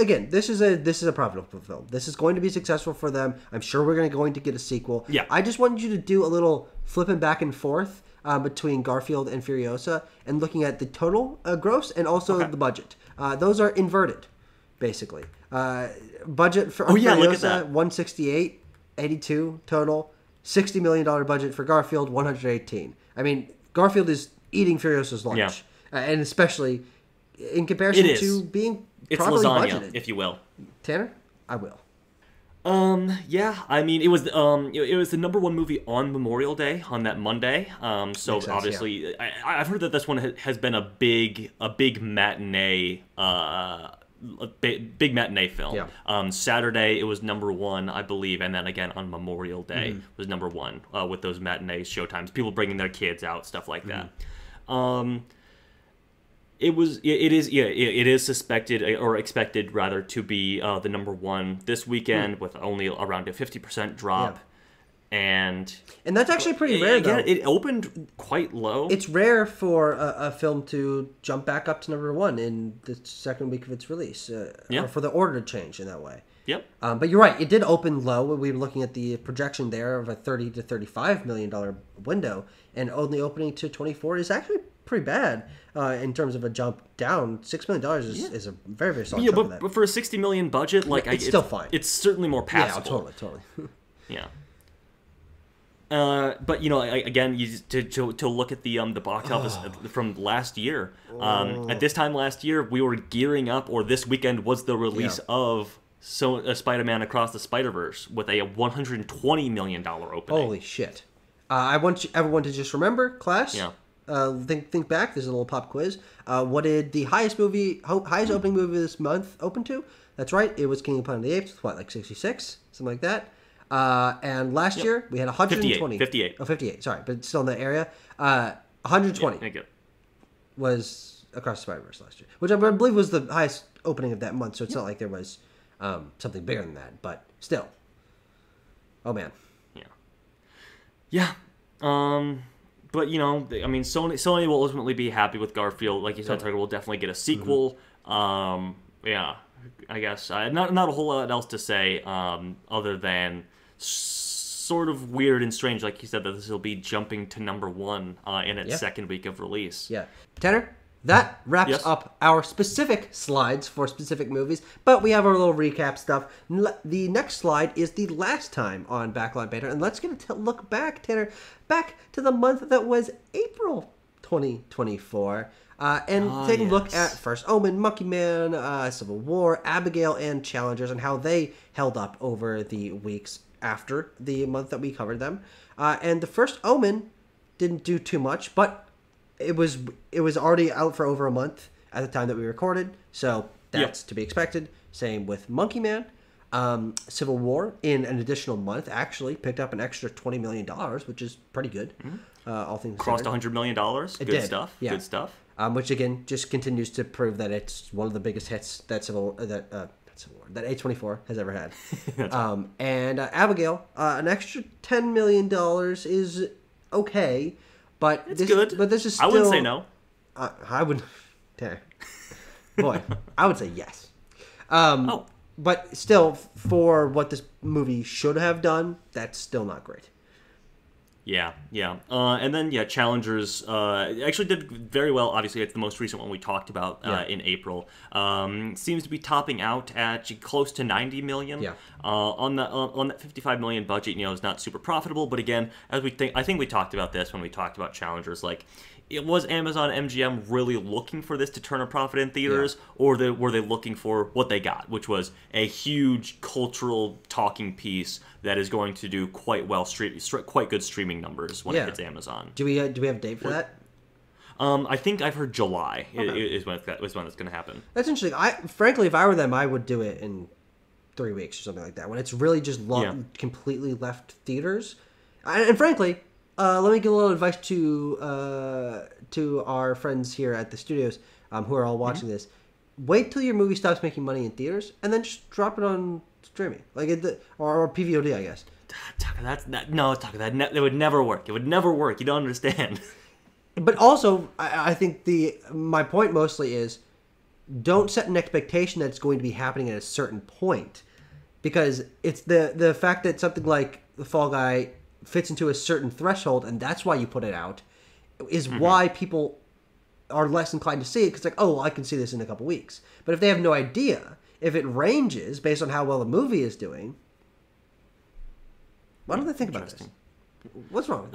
again, this is a profitable film. This is going to be successful for them. I'm sure we're going to get a sequel. Yeah. I just wanted you to do a little flipping back and forth between Garfield and Furiosa and looking at the total gross and also the budget. Those are inverted, basically. Budget for Furiosa, look at that. 168, 82 total. $60 million budget for Garfield, 118. I mean, Garfield is eating Furiosa's lunch, and especially in comparison to being properly lasagna, budgeted, if you will. Tanner, I will. Yeah. I mean, it was the number one movie on Memorial Day, on that Monday. So sense, obviously, I've heard that this one has been a big matinee. Big matinee film. Yeah. Saturday it was number one, I believe, and then again on Memorial Day was number one with those matinee showtimes. People bringing their kids out, stuff like that. It is suspected or expected rather to be the number one this weekend with only around a 50% drop. Yeah. And that's actually pretty rare, though. It opened quite low. It's rare for a film to jump back up to number one in the second week of its release, or for the order to change in that way. Yep. But you're right. It did open low. We were looking at the projection there of a $30 to $35 million window, and only opening to 24 is actually pretty bad in terms of a jump down. $6 million is a very, very solid chunk of that. But for a $60 million budget, like it's still fine. It's certainly more passable. Yeah, totally. Yeah. But again, to look at the box office from last year. At this time last year, we were gearing up, or this weekend was the release of Spider-Man Across the Spider-Verse with a $120 million opening. Holy shit! I want everyone to just remember, class. Yeah. Think back. There's a little pop quiz. What did the highest opening movie this month open to? That's right. It was King of Planet of the Apes. With what, like 66, something like that. And last year we had 120. 58. Oh, 58. Sorry, but it's still in that area. 120 was Across the Spider-Verse last year, which I believe was the highest opening of that month. So it's not like there was something bigger than that, but still. Oh man. Yeah. But I mean, Sony will ultimately be happy with Garfield. Like you said, Tucker will definitely get a sequel. Yeah. I guess not a whole lot else to say other than sort of weird and strange, like you said, that this will be jumping to number 1 in its second week of release. Yeah. Tanner, that wraps up our specific slides for specific movies, but we have our little recap stuff. The next slide is the last time on Backlot Banter, and let's get a look back, Tanner, back to the month that was April 2024. And take a look at First Omen, Monkey Man, Civil War, Abigail, and Challengers, and how they held up over the weeks after the month that we covered them. And the First Omen didn't do too much, but it was already out for over a month at the time that we recorded, so that's to be expected. Same with Monkey Man. Civil War, in an additional month, actually picked up an extra $20 million, which is pretty good. All things crossed $100 million. Good stuff. Yeah. Good stuff. Which again just continues to prove that it's one of the biggest hits that A24 has ever had. And Abigail, an extra $10 million is okay, but it's good. But this is still, I wouldn't say no. I would. Boy, I would say yes. But still, for what this movie should have done, that's still not great. Yeah. And then, Challengers actually did very well. Obviously, it's the most recent one we talked about in April. Seems to be topping out at close to $90 million. Yeah. On that $55 million budget, is not super profitable. But again, I think we talked about this when we talked about Challengers. Like, it was Amazon MGM really looking for this to turn a profit in theaters, or were they looking for what they got, which was a huge cultural talking piece that is going to do quite well, quite good streaming numbers when it hits Amazon. Do we have a date for that? I think I've heard July is when it's going to happen. That's interesting. Frankly, if I were them, I would do it in 3 weeks or something like that, when it's really just completely left theaters. And frankly, let me give a little advice to our friends here at the studios who are all watching this. Wait till your movie stops making money in theaters, and then just drop it on streaming, or PVOD, I guess. That would never work. It would never work. You don't understand. But also, I think my point mostly is, don't set an expectation that it's going to be happening at a certain point, because it's the fact that something like The Fall Guy fits into a certain threshold, and that's why you put it out, is why people are less inclined to see it, because I can see this in a couple weeks. But if they have no idea, if it ranges based on how well the movie is doing, why don't they think about this? What's wrong?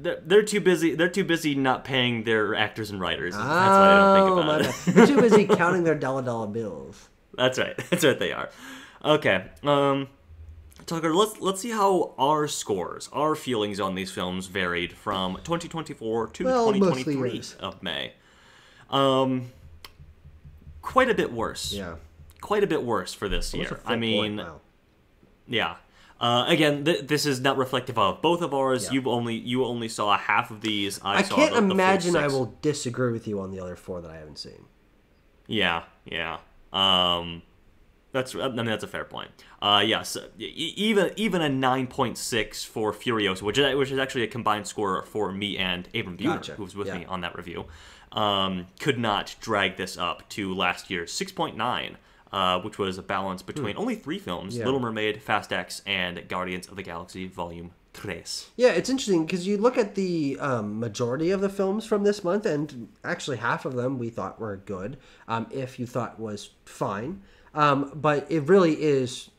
They're too busy. They're too busy not paying their actors and writers. That's why they don't think about it. They're too busy counting their dollar bills. That's right. That's what they are. Okay. Tucker, let's see how our scores, our feelings on these films varied from 2024 to 2023 of May. Quite a bit worse. Yeah. Quite a bit worse for this year. I mean, yeah. Again, this is not reflective of both of ours. Yeah. You only saw half of these. I can't imagine I will disagree with you on the other 4 that I haven't seen. Yeah. That's a fair point. Yes, even a 9.6 for Furiosa, which is actually a combined score for me and Abram Buhner, who was with me on that review, could not drag this up to last year's 6.9, which was a balance between only 3 films: Little Mermaid, Fast X, and Guardians of the Galaxy Volume Yeah, it's interesting because you look at the majority of the films from this month, and actually half of them we thought were good, if you thought was fine. But it really is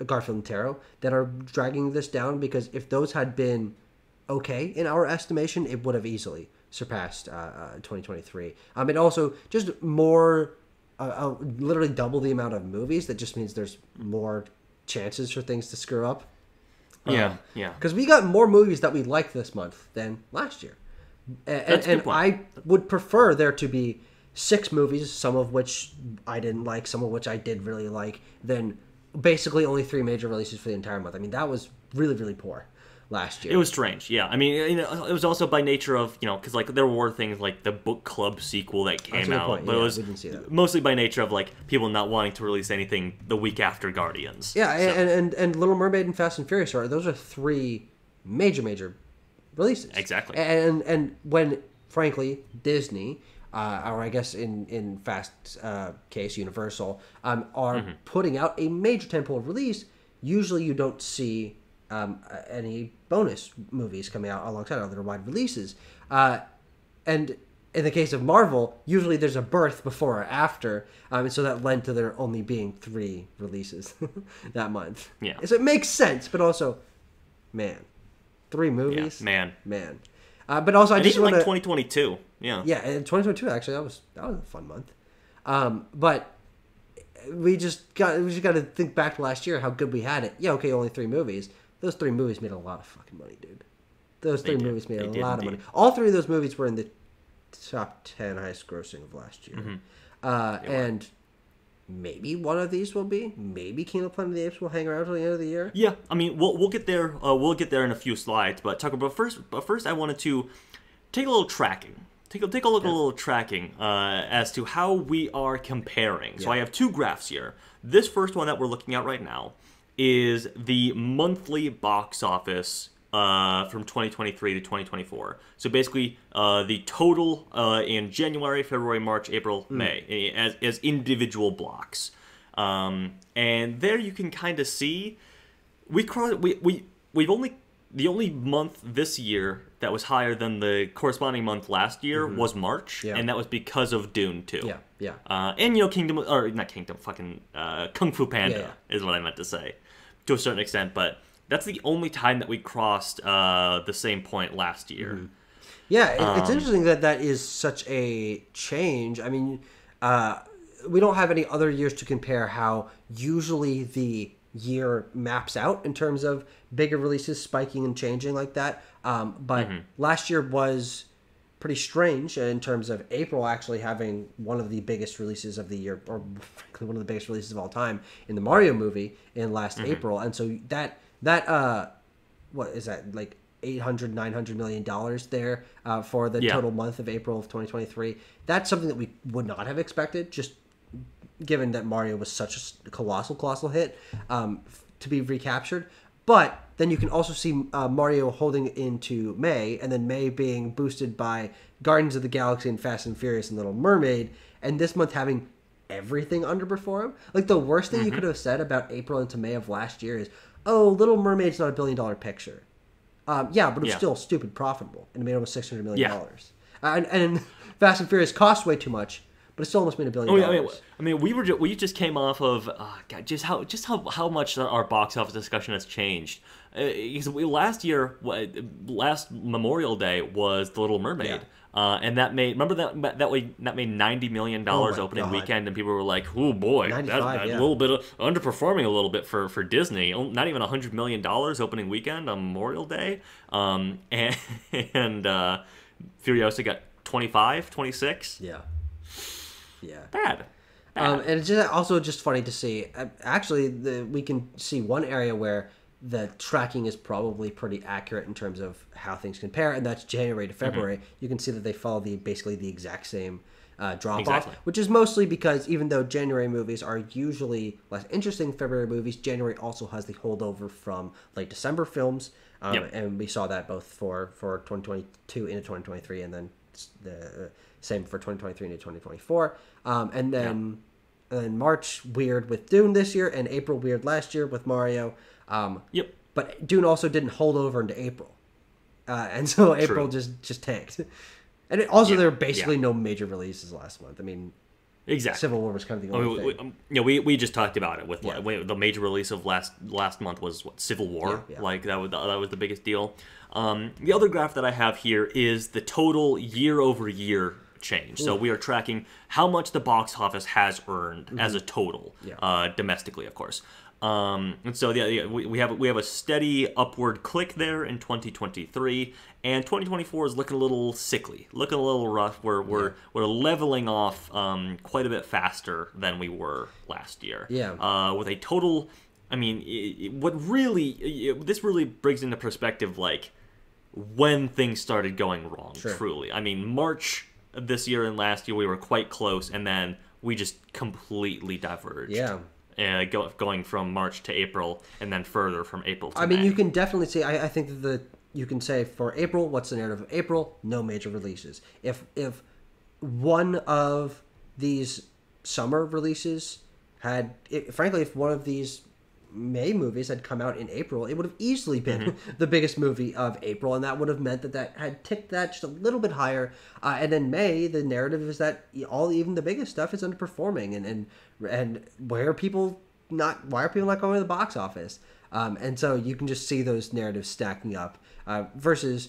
Garfield and Taro that are dragging this down, because if those had been okay in our estimation, it would have easily surpassed 2023. It also just more, literally double the amount of movies. That just means there's more chances for things to screw up. Yeah. Because we got more movies that we liked this month than last year. And I would prefer there to be 6 movies, some of which I didn't like, some of which I did really like, than basically only 3 major releases for the entire month. I mean, that was really, really poor last year. It was strange, yeah. I mean, it was also by nature of, because like there were things like the book club sequel that came out, but it was mostly by nature of like people not wanting to release anything the week after Guardians. Yeah, so. and Little Mermaid and Fast and Furious those are 3 major releases. Exactly. And when frankly Disney, or I guess in Fast's case Universal, are putting out a major tentpole release, usually you don't see any bonus movies coming out alongside other wide releases. And in the case of Marvel, usually there's a birth before or after, and so that led to there only being 3 releases that month. Yeah. So it makes sense, but also, man, 3 movies? Yeah, man. But also, I just want to... 2022, yeah. Yeah, and 2022, actually, that was a fun month. But we just got to think back to last year, how good we had it. Yeah, okay, only 3 movies. Those 3 movies made a lot of fucking money, dude. Those 3 movies made a lot of money. All 3 of those movies were in the top 10 highest grossing of last year. And maybe one of these will be. Maybe Kingdom of the Planet of the Apes will hang around till the end of the year. Yeah, I mean, we'll get there. We'll get there in a few slides. But Tucker, but first, I wanted to take a little tracking. Take a look at a little tracking as to how we are comparing. So I have 2 graphs here. This first one that we're looking at right now is the monthly box office from 2023 to 2024. So basically, the total in January, February, March, April, May as individual blocks. And there you can kind of see we've only the only month this year that was higher than the corresponding month last year was March, and that was because of Dune 2. Yeah. And Kung Fu Panda is what I meant to say, to a certain extent, but that's the only time that we crossed the same point last year. Yeah, it's interesting that is such a change. I mean, we don't have any other years to compare how usually the year maps out in terms of bigger releases spiking and changing like that. But last year was pretty strange in terms of April actually having one of the biggest releases of the year, or frankly one of the biggest releases of all time, in the Mario movie in last April. And so that what is that, like $800-900 million there for the total month of April of 2023. That's something that we would not have expected, just given that Mario was such a colossal hit to be recaptured. But then you can also see Mario holding into May, and then May being boosted by Guardians of the Galaxy and Fast and Furious and Little Mermaid, and this month having everything underperform. Like, the worst thing you could have said about April into May of last year is, oh, Little Mermaid's not a billion-dollar picture. But it's still stupid profitable, and it made almost $600 million. And Fast and Furious cost way too much, but it still almost made $1 billion. I mean, we just came off of just how much our box office discussion has changed. Last Memorial Day was The Little Mermaid, and that made that made $90 million opening weekend, and people were like, "Oh boy, that's a little bit underperforming a little bit for Disney. Not even $100 million opening weekend on Memorial Day." And Furiosa got 25, 26. Yeah. Bad. And it's also just funny to see. Actually, we can see one area where the tracking is probably pretty accurate in terms of how things compare, and that's January to February. You can see that they follow basically the exact same drop-off, which is mostly because even though January movies are usually less interesting than February movies, January also has the holdover from late December films, and we saw that both for 2022 into 2023, and then the same for 2023 into 2024. And then March weird with Dune this year, and April weird last year with Mario. but Dune also didn't hold over into April, and so April just tanked. And there were basically no major releases last month. I mean, exactly. Civil War was kind of the only thing. We just talked about it with the major release of last month was Civil War. Yeah. Like that was the biggest deal. The other graph that I have here is the total year-over-year change. So we are tracking how much the box office has earned as a total, domestically, of course. And so we have a steady upward click there in 2023, and 2024 is looking a little sickly, looking a little rough. We're leveling off quite a bit faster than we were last year. Yeah. With a total, I mean, this really brings into perspective like when things started going wrong. Sure. Truly, I mean, March this year and last year we were quite close, and then we just completely diverged. Yeah. Going from March to April, and then further from April to May. I mean, you can definitely say. I think that you can say for April, what's the narrative of April? No major releases. If one of these summer releases frankly, if one of these May movies had come out in April, it would have easily been the biggest movie of April, and that would have meant that had ticked that just a little bit higher. And then May, the narrative is that even the biggest stuff is underperforming, and why are people not going to the box office? And so you can just see those narratives stacking up versus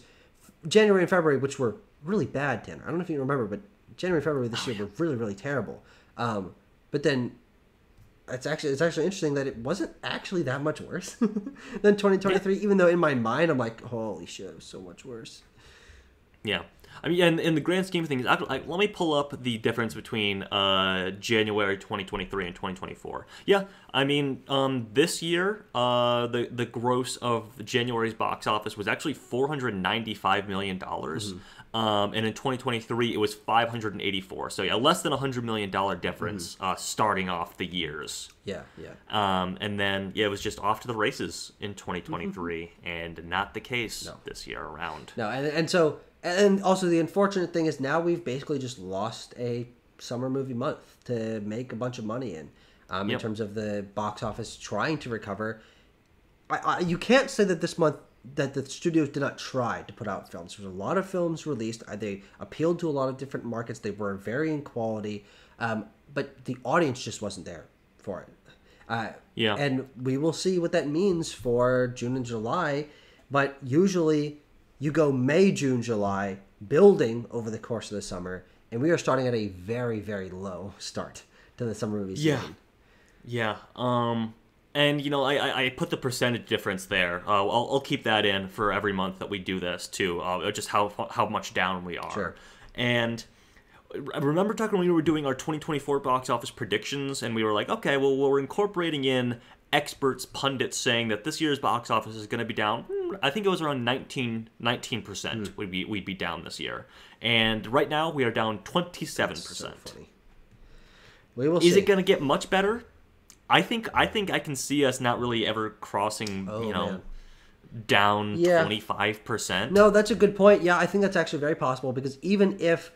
January and February, which were really bad. Tanner, I don't know if you remember, but January and February this year were really, really terrible. But then it's actually interesting that it wasn't actually that much worse than 2023, even though in my mind I'm like, holy shit, it was so much worse. Yeah. I mean, and in the grand scheme of things, let me pull up the difference between January 2023 and 2024. Yeah, I mean, this year, the gross of January's box office was actually $495 million. And in 2023, it was $584. So yeah, less than $100 million difference starting off the years. Yeah. And then it was just off to the races in 2023, and not the case this year around. No, and also the unfortunate thing is now we've basically just lost a summer movie month to make a bunch of money in terms of the box office trying to recover. You can't say that this month that the studios did not try to put out films. There was a lot of films released. They appealed to a lot of different markets. They were varying quality, but the audience just wasn't there for it. And we will see what that means for June and July. But usually you go May, June, July, building over the course of the summer, and we are starting at a very, very low start to the summer movie season. Yeah. And, I put the percentage difference there. I'll keep that in for every month that we do this, too, just how much down we are. Sure. And I remember talking when we were doing our 2024 box office predictions, and we were like, okay, well, we're incorporating in experts, pundits saying that this year's box office is going to be down. I think it was around 19% we'd be down this year. And right now, we are down 27%. That's so funny. We will see. Is it going to get much better? I think I can see us not really ever crossing, down 25%. No, that's a good point. Yeah, I think that's actually very possible, because even if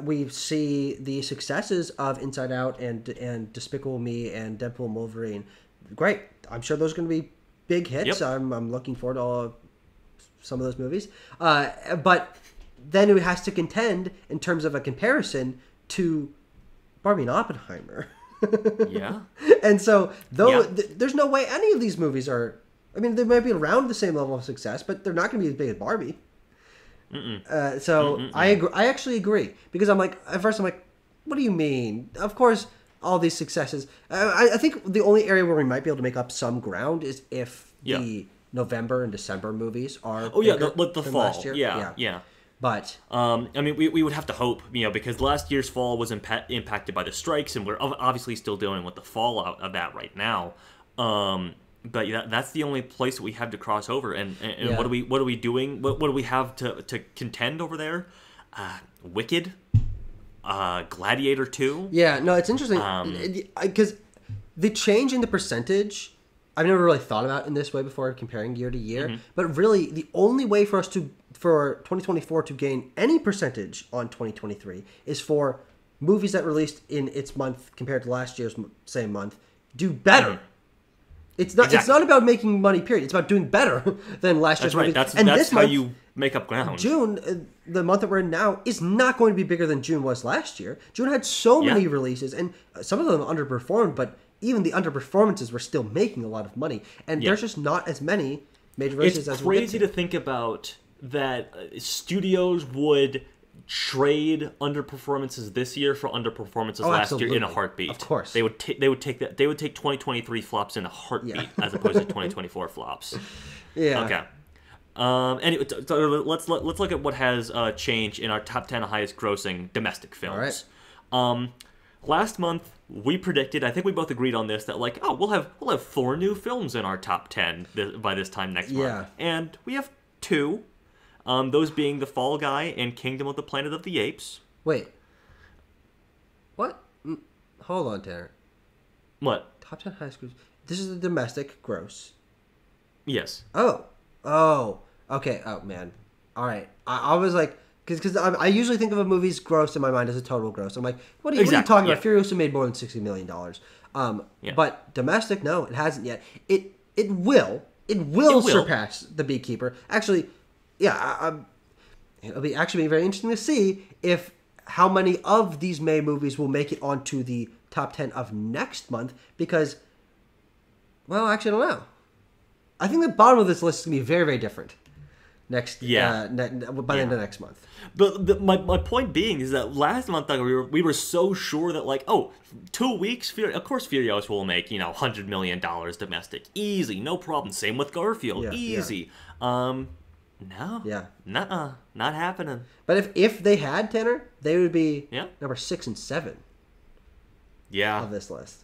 we see the successes of Inside Out and Despicable Me and Deadpool and Wolverine, great. I'm sure those are going to be big hits. Yep. I'm looking forward to some of those movies. But then it has to contend in terms of a comparison to Barbie and Oppenheimer. Yeah. And so, there's no way any of these movies are... I mean, they might be around the same level of success, but they're not going to be as big as Barbie. I agree. I actually agree. Because at first I'm like, what do you mean? Of course, all these successes... I think the only area where we might be able to make up some ground is if the November and December movies are... Oh, yeah, the fall. Last year. Yeah. But I mean, we would have to hope, because last year's fall was impacted by the strikes, and we're obviously still dealing with the fallout of that right now. But that's the only place that we have to cross over. And what are we doing? What do we have to contend over there? Wicked, Gladiator 2. Yeah, no, it's interesting because the change in the percentage, I've never really thought about in this way before, comparing year to year. But really, the only way for 2024 to gain any percentage on 2023 is for movies that released in its month compared to last year's same month do better. It's not. Exactly. It's not about making money. Period. It's about doing better than last year's That's right. movies. That's how you make up ground. June, the month that we're in now, is not going to be bigger than June was last year. June had so many releases, and some of them underperformed, but even the underperformances were still making a lot of money. And there's just not as many major releases as we get to. It's crazy to think about that studios would trade underperformances this year for underperformances last year in a heartbeat. Of course, they would take 2023 flops in a heartbeat as opposed to 2024 flops. Yeah. Okay. Anyway, so let's look at what has changed in our top 10 highest grossing domestic films. All right. Last month we predicted, I think we both agreed on this, that like, we'll have 4 new films in our top 10 by this time next month, and we have 2. Those being The Fall Guy and Kingdom of the Planet of the Apes. Wait. What? Hold on, Tanner. What? Top 10 highest gross. This is the domestic gross. Yes. Oh. Okay. Oh, man. All right. I was like... Because I usually think of a movie's gross in my mind as a total gross. I'm like, what are you talking about? Furiosa made more than $60 million. But domestic, no, it hasn't yet. It will. It will surpass The Beekeeper. Actually... Yeah, it'll be actually very interesting to see if how many of these May movies will make it onto the top 10 of next month. Because, well, actually, I don't know. I think the bottom of this list is going to be very, very different by the end of next month. But my point being is that last month we were so sure that 2 weeks, of course Furiosa will make $100 million domestic, easy, no problem. Same with Garfield, easy. Yeah. No. Yeah. Nuh-uh. Not happening. But if they had, Tanner, they would be number 6 and 7 of this list.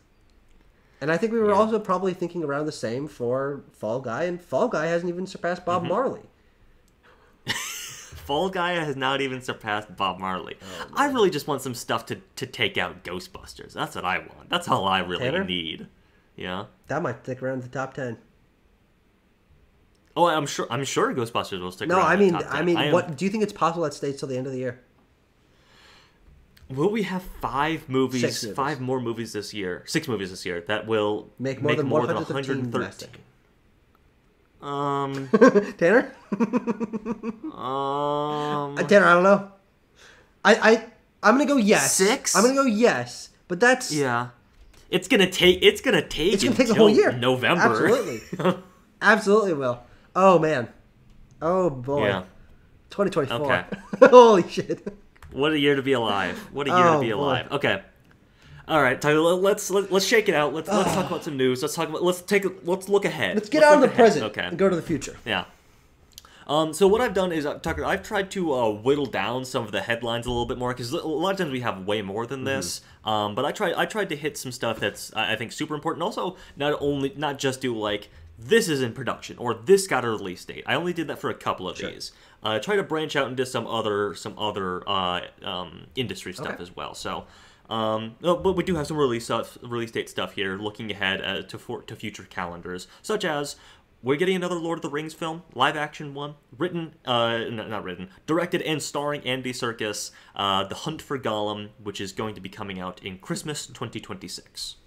And I think we were also probably thinking around the same for Fall Guy, and Fall Guy hasn't even surpassed Bob Marley. Fall Guy has not even surpassed Bob Marley. Oh, I really just want some stuff to take out Ghostbusters. That's what I want. That's all I really need. Yeah. That might stick around the top 10. Oh, I'm sure Ghostbusters will stick around. No, I mean, what do you think it's possible that stays till the end of the year? Will we have 5 movies, 5 more movies this year, 6 movies this year that will make more than 113? Tanner? Tanner, I don't know. I'm gonna go yes. 6? I'm gonna go yes, but that's It's gonna take the whole year. November. Absolutely, absolutely will. Oh man, oh boy, 2024. Okay. Holy shit! What a year to be alive! What a year to be alive! Boy. Okay, all right, Tyler. Let's shake it out. Let's talk about some news. Let's look ahead. Let's get out of the present and go to the future. Yeah. So what I've done is, Tucker, I've tried to whittle down some of the headlines a little bit more, because a lot of times we have way more than this. But I tried to hit some stuff that's I think super important. Also, not just do this is in production or this got a release date. I only did that for a couple of these. Try to branch out into some other industry stuff as well. So, but we do have some release date stuff here, looking ahead to future calendars, such as we're getting another Lord of the Rings film, live action one, directed and starring Andy Serkis, The Hunt for Gollum, which is going to be coming out in Christmas 2026.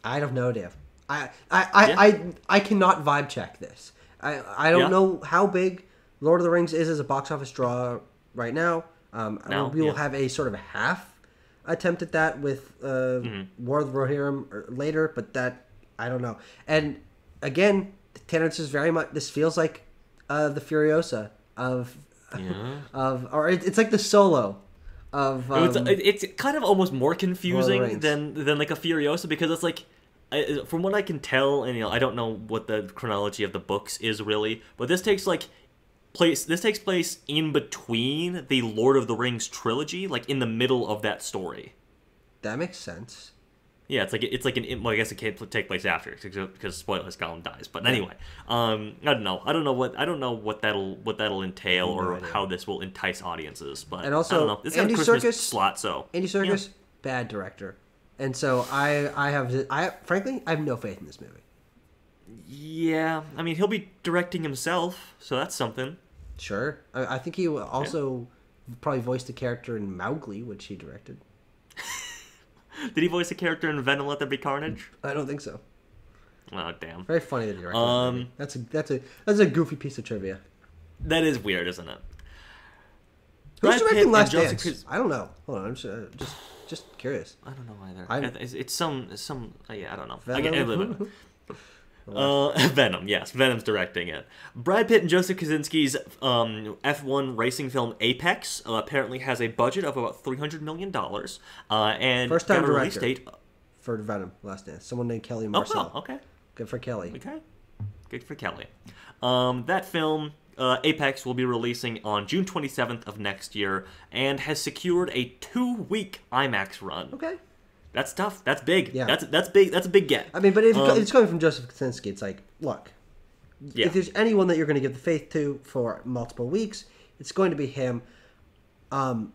I have no idea. I cannot vibe check this. I don't know how big Lord of the Rings is as a box office draw right now. We will have a sort of a half attempt at that with War of the Rohirrim later, but that I don't know. And again, Tanner, this feels like the Furiosa it's like the Solo of. It's kind of almost more confusing than a Furiosa, because it's like. From what I can tell, and I don't know what the chronology of the books is really, but this takes place in between the Lord of the Rings trilogy, in the middle of that story. That makes sense. Yeah, I guess it can't take place after, because spoilers, Gollum dies. But anyway, I don't know what that'll entail or how this will entice audiences. But and also, I don't know. It's Andy got a Christmas Serkis slot, so Andy Serkis, bad director. And so frankly, I have no faith in this movie. Yeah, I mean, he'll be directing himself, so that's something. Sure. I think he also probably voiced the character in Mowgli, which he directed. Did he voice a character in Venom Let There Be Carnage? I don't think so. Oh, damn. Very funny that he directed that movie. That's a goofy piece of trivia. That is weird, isn't it? Who's directing Last Dance? I don't know. Hold on, I'm just curious. I don't know either. It's some. Yeah, I don't know. Venom? Venom, yes. Venom's directing it. Brad Pitt and Joseph Kosinski's F1 racing film Apex apparently has a budget of about $300 million. And first time got a director release date for Venom, Last Dance. Someone named Kelly Marcel. Oh, okay. Good for Kelly. Okay. Good for Kelly. That film, Apex, will be releasing on June 27th of next year and has secured a 2-week IMAX run. Okay. That's tough. That's big. Yeah. That's big. That's a big get. I mean, but if it's coming from Joseph Kosinski, it's like, look, yeah. If there's anyone that you're going to give the faith to for multiple weeks, it's going to be him. I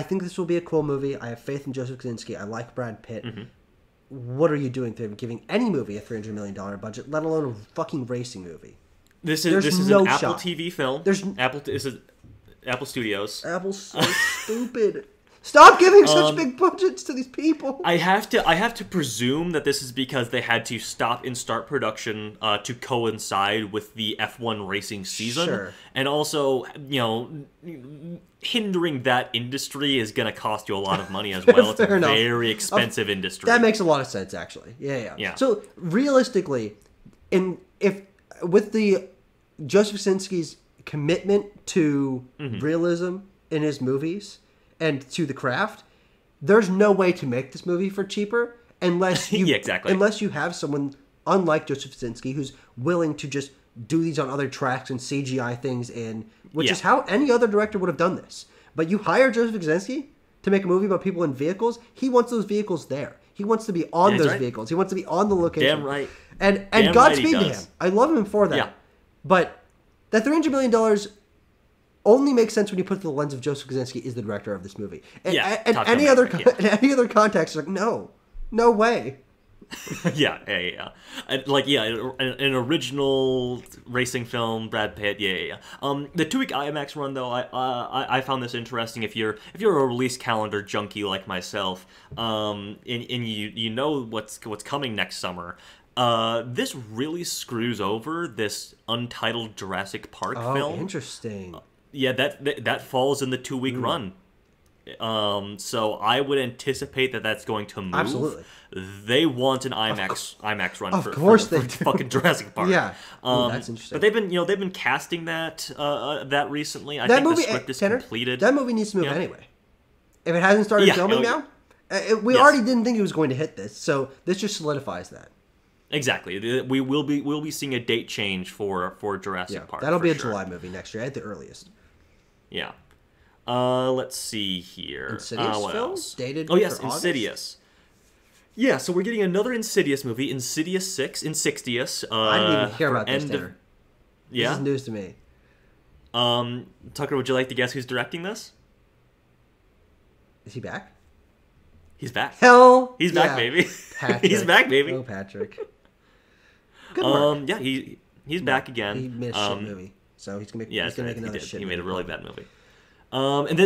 think this will be a cool movie. I have faith in Joseph Kosinski. I like Brad Pitt. Mm-hmm. What are you doing to giving any movie a $300 million budget, let alone a fucking racing movie? This is no an Apple shot. TV film. This is Apple Studios. Apple's so stupid. Stop giving such big budgets to these people. I have to presume that this is because they had to stop and start production to coincide with the F1 racing season. Sure. And also, hindering that industry is going to cost you a lot of money as well. It's a very expensive industry. That makes a lot of sense, actually. Yeah. So, realistically, with the Joseph Kosinski's commitment to realism in his movies and to the craft, there's no way to make this movie for cheaper unless you unless you have someone unlike Joseph Kosinski who's willing to just do these on other tracks and CGI things in, which is how any other director would have done this. But you hire Joseph Kosinski to make a movie about people in vehicles. He wants those vehicles there. He wants to be on those vehicles. He wants to be on the location. Damn right. And Godspeed to him. I love him for that. Yeah. But that $300 million only makes sense when you put it through the lens of Joseph Kosinski is the director of this movie. And any other context, like, no way. An original racing film, Brad Pitt. The 2-week IMAX run, though, I found this interesting. If you're a release calendar junkie like myself, and you know what's coming next summer. This really screws over this untitled Jurassic Park film. Oh, interesting. That falls in the 2-week run. So I would anticipate that's going to move. Absolutely. They want an IMAX run for fucking Jurassic Park. Yeah. That's interesting. But they've been casting that recently. I think the script is completed. That movie needs to move anyway. If it hasn't started filming now, we already didn't think it was going to hit this, so this just solidifies that. Exactly. We'll be seeing a date change for Jurassic Park. That'll be a July movie next year at the earliest. Yeah. Let's see here. Insidious what film? else? Dated for August? Insidious. Yeah, so we're getting another Insidious movie, Insidious 6, Insidious. I didn't even hear about this, Tanner. Yeah? This is news to me. Tucker, would you like to guess who's directing this? Is he back? He's back. He's back, baby. Patrick. He's back, baby. Oh, Patrick. Good work. Yeah, he's back again. He made a shit movie, so he's gonna make another shit movie. He made a really bad movie. And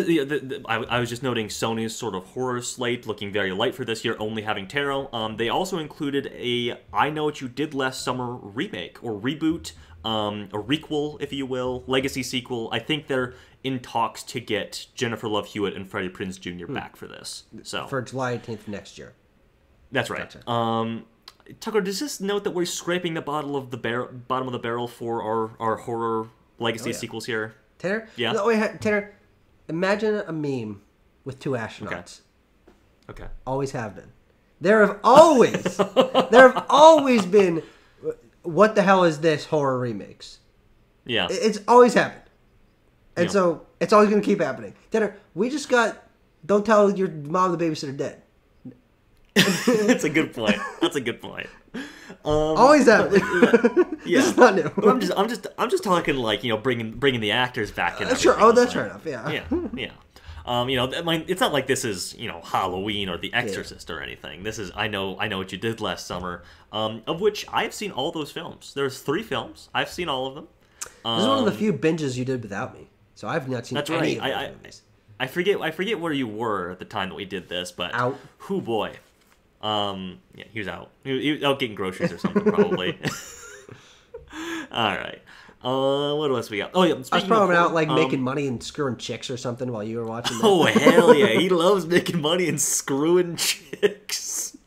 I was just noting Sony's sort of horror slate looking very light for this year, only having Tarot. They also included a I Know What You Did Last Summer remake or reboot, a requel, if you will, legacy sequel. I think they're in talks to get Jennifer Love Hewitt and Freddie Prinze Jr. back for this. So for July 18th next year. That's right. Gotcha. Tucker, does this note that we're scraping the bottom of the barrel for our horror legacy sequels here? Tanner? Yeah. No, wait, Tanner. Imagine a meme with two astronauts. Okay. Always have been. There have always been what the hell is this horror remakes. Yeah. It's always happened. And so it's always going to keep happening. Tanner, we just got Don't Tell Your Mom the Babysitter Dead. That's a good point. Always happening. This is not new. But I'm just talking like bringing the actors back in. Sure. Oh, that's fair enough. Yeah. It's not like this is Halloween or The Exorcist or anything. This is I know what you did last summer. Of which I have seen all those films. There's 3 films. I've seen all of them. This is one of the few binges you did without me, so I've not seen any of those movies. I forget where you were at the time that we did this, but out. Boy. Yeah, he was out. He was out getting groceries or something, probably. All right. What else we got? Oh, yeah. I was probably out, like, making money and screwing chicks or something while you were watching that. Oh, hell yeah. He loves making money and screwing chicks.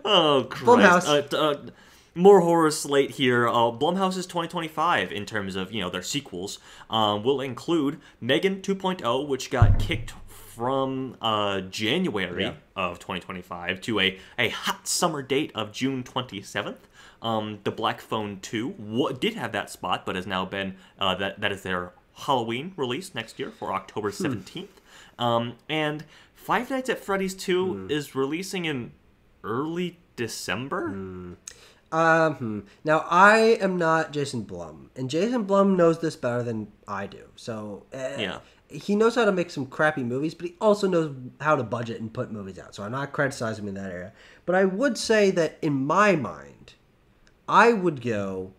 Oh, Christ. Blumhouse. More horror slate here. Blumhouse's 2025, in terms of, their sequels, will include Megan 2.0, which got kicked from January of 2025 to a hot summer date of June 27th. The Black Phone 2 did have that spot, but has now been, that is their Halloween release next year for October 17th. And Five Nights at Freddy's 2 is releasing in early December? Now, I am not Jason Blum, and Jason Blum knows this better than I do. So, he knows how to make some crappy movies, but he also knows how to budget and put movies out. So I'm not criticizing him in that area. But I would say that in my mind, I would go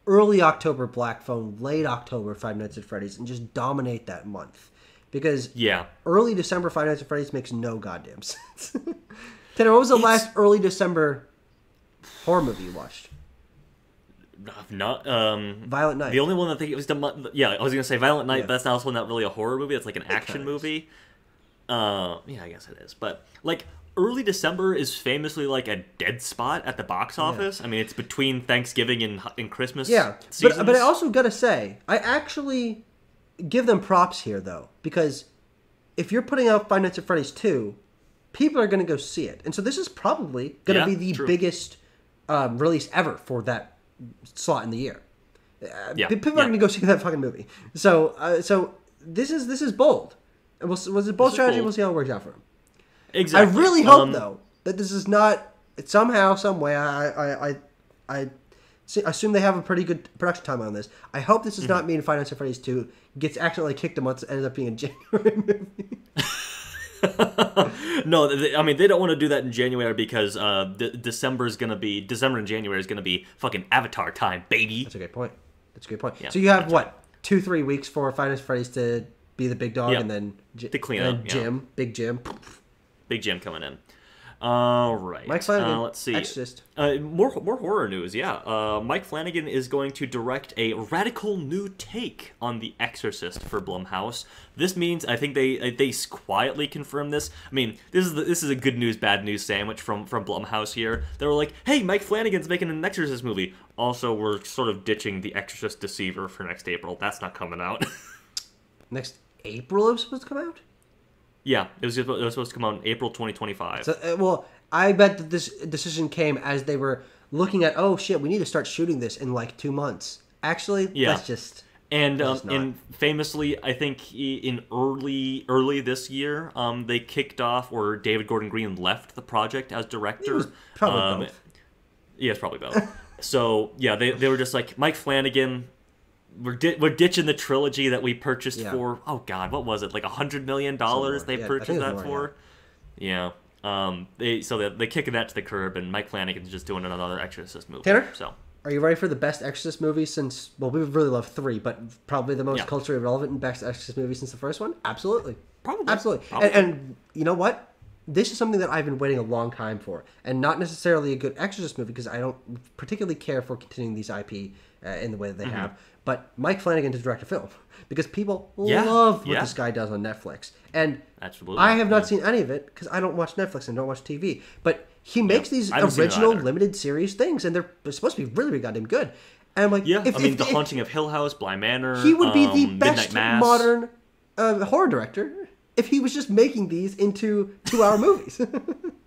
early October Black Phone, late October Five Nights at Freddy's, and just dominate that month. Because early December Five Nights at Freddy's makes no goddamn sense. Tanner, what was the last early December horror movie you watched? Not Violent Night. The only one I think it was I was gonna say Violent Night, but that's also not really a horror movie. It's like an action movie. I guess it is. But like early December is famously like a dead spot at the box office. I mean, it's between Thanksgiving and Christmas. Yeah, but I also gotta say, I actually give them props here though, because if you're putting out Five Nights at Freddy's 2, people are gonna go see it, and so this is probably gonna be the biggest release ever for that slot in the year. People are going to go see that fucking movie. So this is bold. Was it bold strategy? We'll see how it works out for him. Exactly. I really hope though that this is not somehow, some way. I assume they have a pretty good production time on this. I hope this does not mean Five Nights at Freddy's 2 gets accidentally kicked a month and ends up being a January movie. No, I mean, they don't want to do that in January because December and January is going to be fucking Avatar time, baby. That's a great point. Yeah, so you have, 2-3 weeks for Five Nights at Freddy's to be the big dog and then to clean up. Jim. Big Jim coming in. All right. Mike Flanagan, let's see. Exorcist. More horror news, Mike Flanagan is going to direct a radical new take on The Exorcist for Blumhouse. This means, I think they quietly confirmed this. I mean, this is a good news, bad news sandwich from Blumhouse here. They were like, hey, Mike Flanagan's making an Exorcist movie. Also, we're sort of ditching The Exorcist Deceiver for next April. That's not coming out. Next April it was supposed to come out? Yeah, it was supposed to come out in April 2025. So, I bet that this decision came as they were looking at, oh shit, we need to start shooting this in like 2 months. Actually, that's just... And famously, I think in early this year, they kicked off, or David Gordon Green left the project as director. It was probably both. Yeah, it's probably both. So, yeah, they were just like, Mike Flanagan... We're ditching the trilogy that we purchased for, oh god, what was it, like $100 million they purchased that for? Yeah. They're kicking that to the curb, and Mike Flanagan's just doing another Exorcist movie. Tanner? So, are you ready for the best Exorcist movie since, well, we really love 3, but probably the most culturally relevant and best Exorcist movie since the first one? Absolutely. Absolutely. And you know what? This is something that I've been waiting a long time for, and not necessarily a good Exorcist movie, because I don't particularly care for continuing these IP in the way that they have. But Mike Flanagan to direct a film, because people love what this guy does on Netflix. And I have not seen any of it because I don't watch Netflix and don't watch TV. But he makes these original limited series things, and they're supposed to be really, really goddamn good. And I'm like, The Haunting of Hill House, Bly Manor, he would be the best modern horror director if he was just making these into 2-hour movies.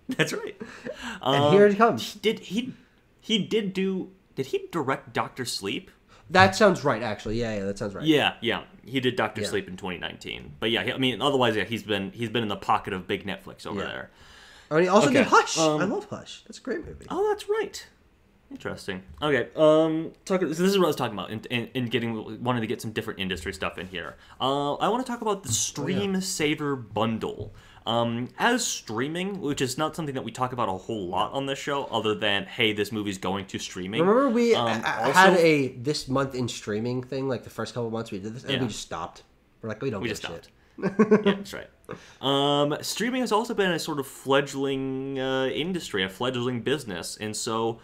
That's right. And here it comes. Did he direct Dr. Sleep? That sounds right, actually. Yeah, that sounds right. Yeah. He did Dr. Sleep in 2019. But yeah, I mean, otherwise, he's been in the pocket of big Netflix over there. Oh, and he also did Hush. I love Hush. That's a great movie. Oh, that's right. Interesting. Okay. So this is what I was talking about in wanting to get some different industry stuff in here. I want to talk about the Stream Saver Bundle. As streaming, which is not something that we talk about a whole lot on this show, other than, hey, this movie's going to streaming. Remember we had a this month in streaming thing, like the first couple months we did this, and we just stopped. We're like, we don't give a shit. Yeah, that's right. Streaming has also been a sort of fledgling industry, a fledgling business, and so,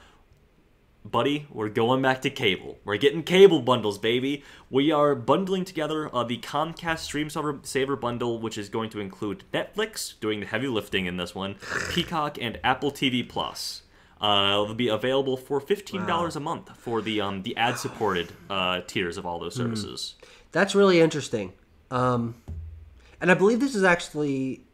buddy, we're going back to cable. We're getting cable bundles, baby. We are bundling together the Comcast Stream Saver bundle, which is going to include Netflix, doing the heavy lifting in this one, Peacock, and Apple TV Plus. It'll be available for $15 a month for the ad-supported tiers of all those services. That's really interesting. And I believe this is actually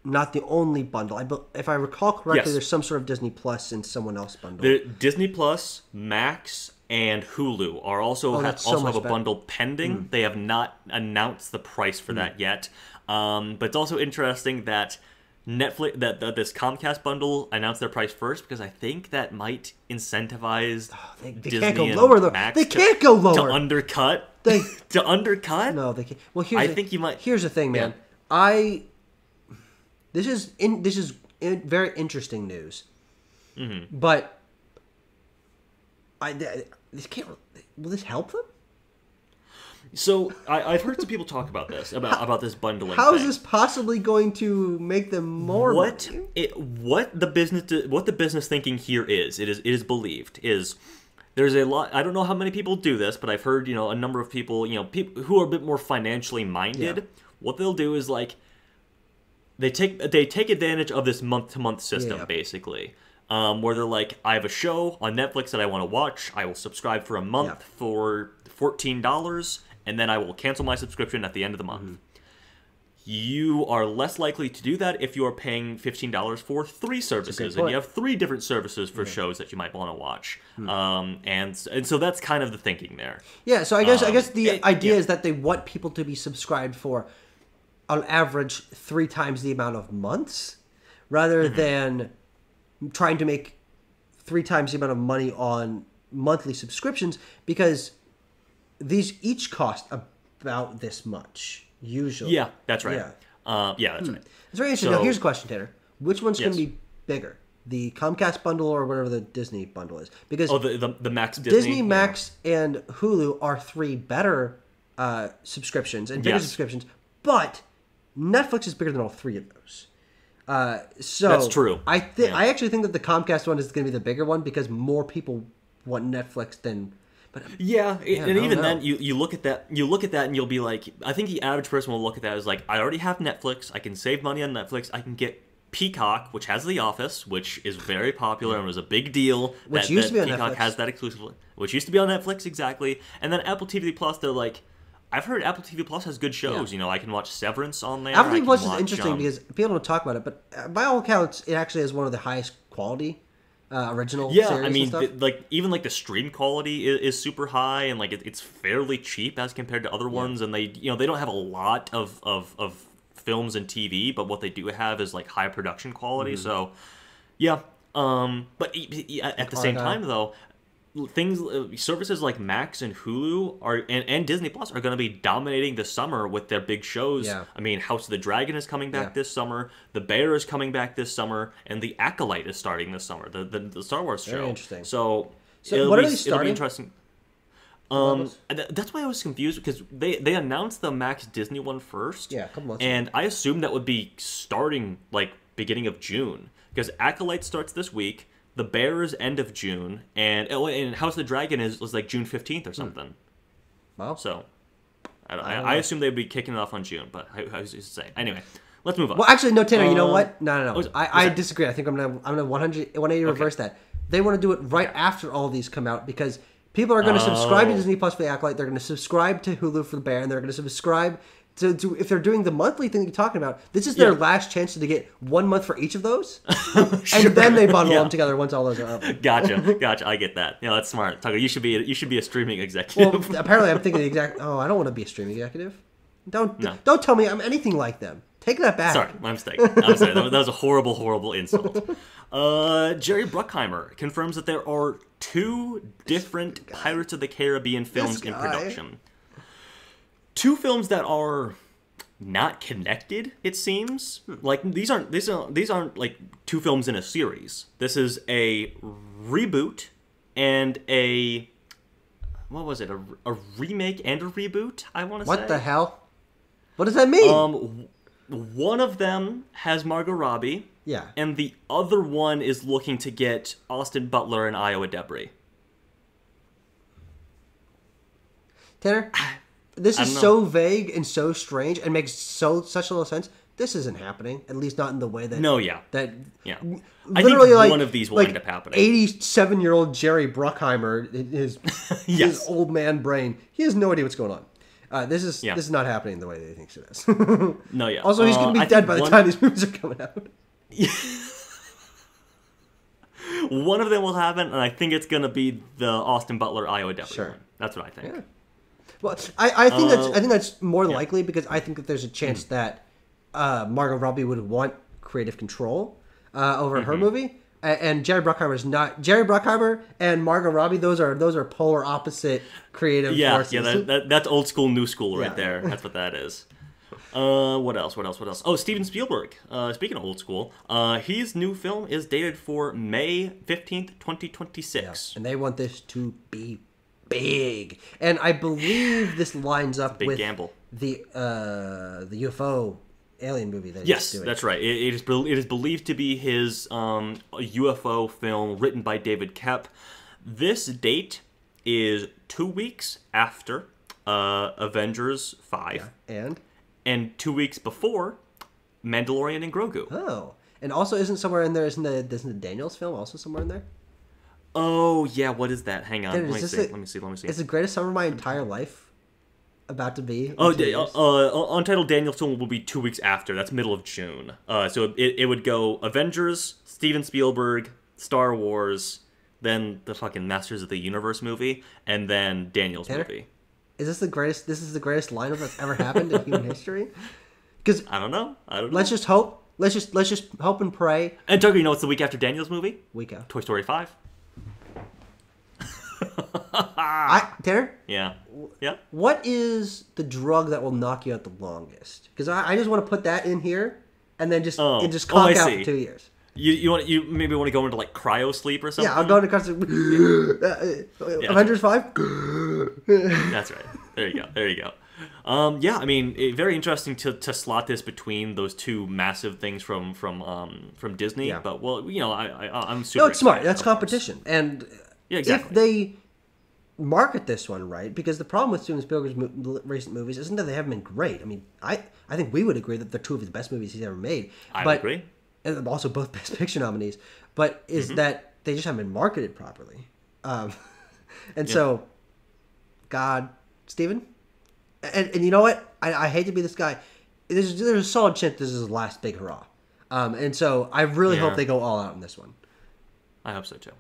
not the only bundle. If I recall correctly, there's some sort of Disney Plus and someone else bundle. The Disney Plus, Max, and Hulu are also have a bundle pending. They have not announced the price for that yet. But it's also interesting that Netflix that this Comcast bundle announced their price first because I think that might incentivize They Disney can't go and lower though. Max They can't go lower. To undercut. They to undercut? No, they can't. Well, think you might. Here's the thing, man. Yeah. This is very interesting news. Mm-hmm. But this can't. Will this help them? So I've heard some people talk about this about this bundling. How thing. is this possibly going to make them more? What the business thinking here is? It is believed is. There's a lot. I don't know how many people do this, but I've heard a number of people people who are a bit more financially minded. Yeah. What they'll do is they take advantage of this month-to-month system basically, where they're like, I have a show on Netflix that I want to watch. I will subscribe for a month for $14, and then I will cancel my subscription at the end of the month. Mm-hmm. You are less likely to do that if you are paying $15 for 3 services, and you have 3 different services for shows that you might want to watch. And so that's kind of the thinking there. Yeah, so I guess the idea is that they want people to be subscribed for, on average, 3 times the amount of months, rather than trying to make 3 times the amount of money on monthly subscriptions, because these each cost about this much. Usually. Yeah, that's right. That's right. It's very interesting. Now, here's a question, Tanner. Which one's going to be bigger? The Comcast bundle or whatever the Disney bundle is? Because the Max Disney, Max, and Hulu are 3 better subscriptions and bigger subscriptions, but Netflix is bigger than all 3 of those. So that's true. I actually think that the Comcast one is going to be the bigger one because more people want Netflix than. But, and even then, you look at that, and you'll be like, I think the average person will look at that as like, I already have Netflix, I can save money on Netflix, I can get Peacock, which has The Office, which is very popular and was a big deal. Which used to be on Peacock Netflix. Has that exclusively, which used to be on Netflix, exactly. And then Apple TV Plus, they're like, I've heard Apple TV Plus has good shows. I can watch Severance on there. Apple TV Plus is interesting because people don't talk about it, but by all accounts, it actually has one of the highest quality original series. I mean, and stuff. even the stream quality is super high, and it's fairly cheap as compared to other ones. And they they don't have a lot of films and TV, but what they do have is high production quality. Mm-hmm. So but at the same time though, services like Max and Hulu and Disney Plus are going to be dominating the summer with their big shows. Yeah. I mean, House of the Dragon is coming back this summer. The Bear is coming back this summer, and The Acolyte is starting this summer. The Star Wars show. Very interesting. So what are they starting? It'll be interesting. That's why I was confused because they announced the Max Disney one first. Yeah, a couple months. And I assumed that would be starting beginning of June because Acolyte starts this week. The Bear is end of June, and House of the Dragon was June 15th or something. Wow. So, I assume they'd be kicking it off on June, but I was just saying. Anyway, let's move on. Well, actually, no, Tanner, you know what? No. I disagree. I think I'm gonna 180 reverse that. They want to do it right after all these come out because people are going to subscribe to Disney Plus for the Acolyte. They're going to subscribe to Hulu for the Bear, and they're going to subscribe to if they're doing the monthly thing that you're talking about. This is their last chance to get 1 month for each of those, and then they bundle them together once all those are over. Gotcha. I get that. Yeah, that's smart. Tucker, you should be a streaming executive. Well, apparently I'm thinking the exact. Oh, I don't want to be a streaming executive. Don't tell me I'm anything like them. Take that back. Sorry, my mistake. I'm sorry. That was a horrible insult. Jerry Bruckheimer confirms that there are 2 different Pirates of the Caribbean films in production. 2 films that are not connected, it seems. These aren't 2 films in a series. This is a reboot and what was it? A remake and a reboot, I want to say. What the hell? What does that mean? One of them has Margot Robbie. Yeah. And the other one is looking to get Austin Butler and Iowa Debris. Tanner, this is so vague and so strange and makes such little sense. This isn't happening, at least not in the way that... No, yeah. That, yeah. Literally, I think one of these will end up happening. 87-year-old Jerry Bruckheimer, his yes. old man brain, he has no idea what's going on. This is not happening the way that he thinks it is. No, yeah. Also, he's going to be dead by the time these movies are coming out. One of them will happen, and I think it's going to be the Austin Butler Iowa Debris one. That's what I think. Yeah. Well, I think that's more likely because I think that there's a chance that Margot Robbie would want creative control over her movie, and Jerry Bruckheimer is not. Jerry Bruckheimer and Margot Robbie, those are polar opposite creative forces. Yeah, that's old school, new school right there. That's what that is. What else? Oh, Steven Spielberg. Speaking of old school, his new film is dated for May 15th, 2026. Yeah, and they want this to be big. And I believe this lines up with gamble. The UFO alien movie that he's doing. That's right. It is believed to be his UFO film written by David Koepp. This date is 2 weeks after Avengers 5. Yeah. And 2 weeks before Mandalorian and Grogu. Oh. And also isn't the Daniels film also somewhere in there? Oh, yeah, what is that? Hang on. Let me see. It's the greatest summer of my entire life about to be. Untitled Daniels film will be 2 weeks after. That's middle of June. So it would go Avengers, Steven Spielberg, Star Wars, then the fucking Masters of the Universe movie, and then Daniels movie. Is this the greatest? This is the greatest lineup that's ever happened in human history? Because I don't know. Let's just hope. Let's just hope and pray. And Tucker, you know what's the week after Daniels movie? Week out. Toy Story 5. Tanner? Yeah. Yeah. What is the drug that will knock you out the longest? Because I just want to put that in here and then just conk out for 2 years. You maybe want to go into like cryo sleep or something? Yeah, I'll go into Avengers 5. That's right. There you go. Yeah, I mean, very interesting to slot this between those two massive things from Disney. Yeah. But well, you know, I'm super. No, it's smart. That's competition, and yeah, exactly. If they market this one right, because the problem with Steven Spielberg's recent movies isn't that they haven't been great. I mean, I think we would agree that they're two of his best movies he's ever made. I would agree. And also both Best Picture nominees, but that they just haven't been marketed properly. So, God, Steven, and you know what? I hate to be this guy. There's a solid chance this is his last big hurrah. And so I really hope they go all out in this one. I hope so too.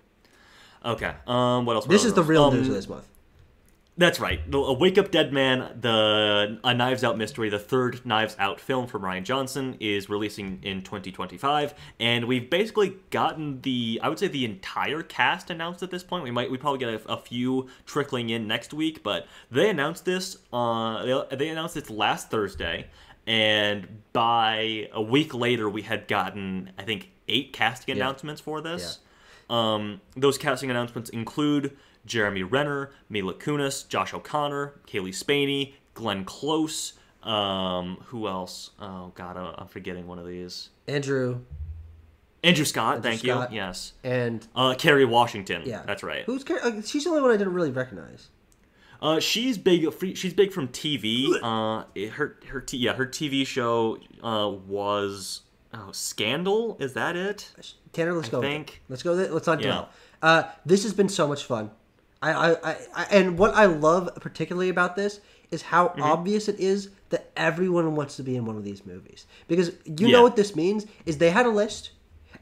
Okay. What else? This is the real news of this month. That's right. A Wake Up Dead Man, a Knives Out mystery, the third Knives Out film from Rian Johnson, is releasing in 2025, and we've basically gotten I would say the entire cast announced at this point. We probably get a few trickling in next week, but they announced this. They announced this last Thursday, and by a week later, we had gotten, I think, 8 casting announcements for this. Yeah. Those casting announcements include Jeremy Renner, Mila Kunis, Josh O'Connor, Kaylee Spaney, Glenn Close. Who else? Oh God, I'm forgetting one of these. Andrew Scott. Thank you. Yes. And Kerry Washington. Yeah, that's right. Who's Kerry? She's the only one I didn't really recognize. She's big. She's big from TV. Her TV show was Scandal. Is that it? Tanner, let's go. Let's go. Let's not dwell. This has been so much fun. And what I love particularly about this is how obvious it is that everyone wants to be in one of these movies. Because you know what this means is they had a list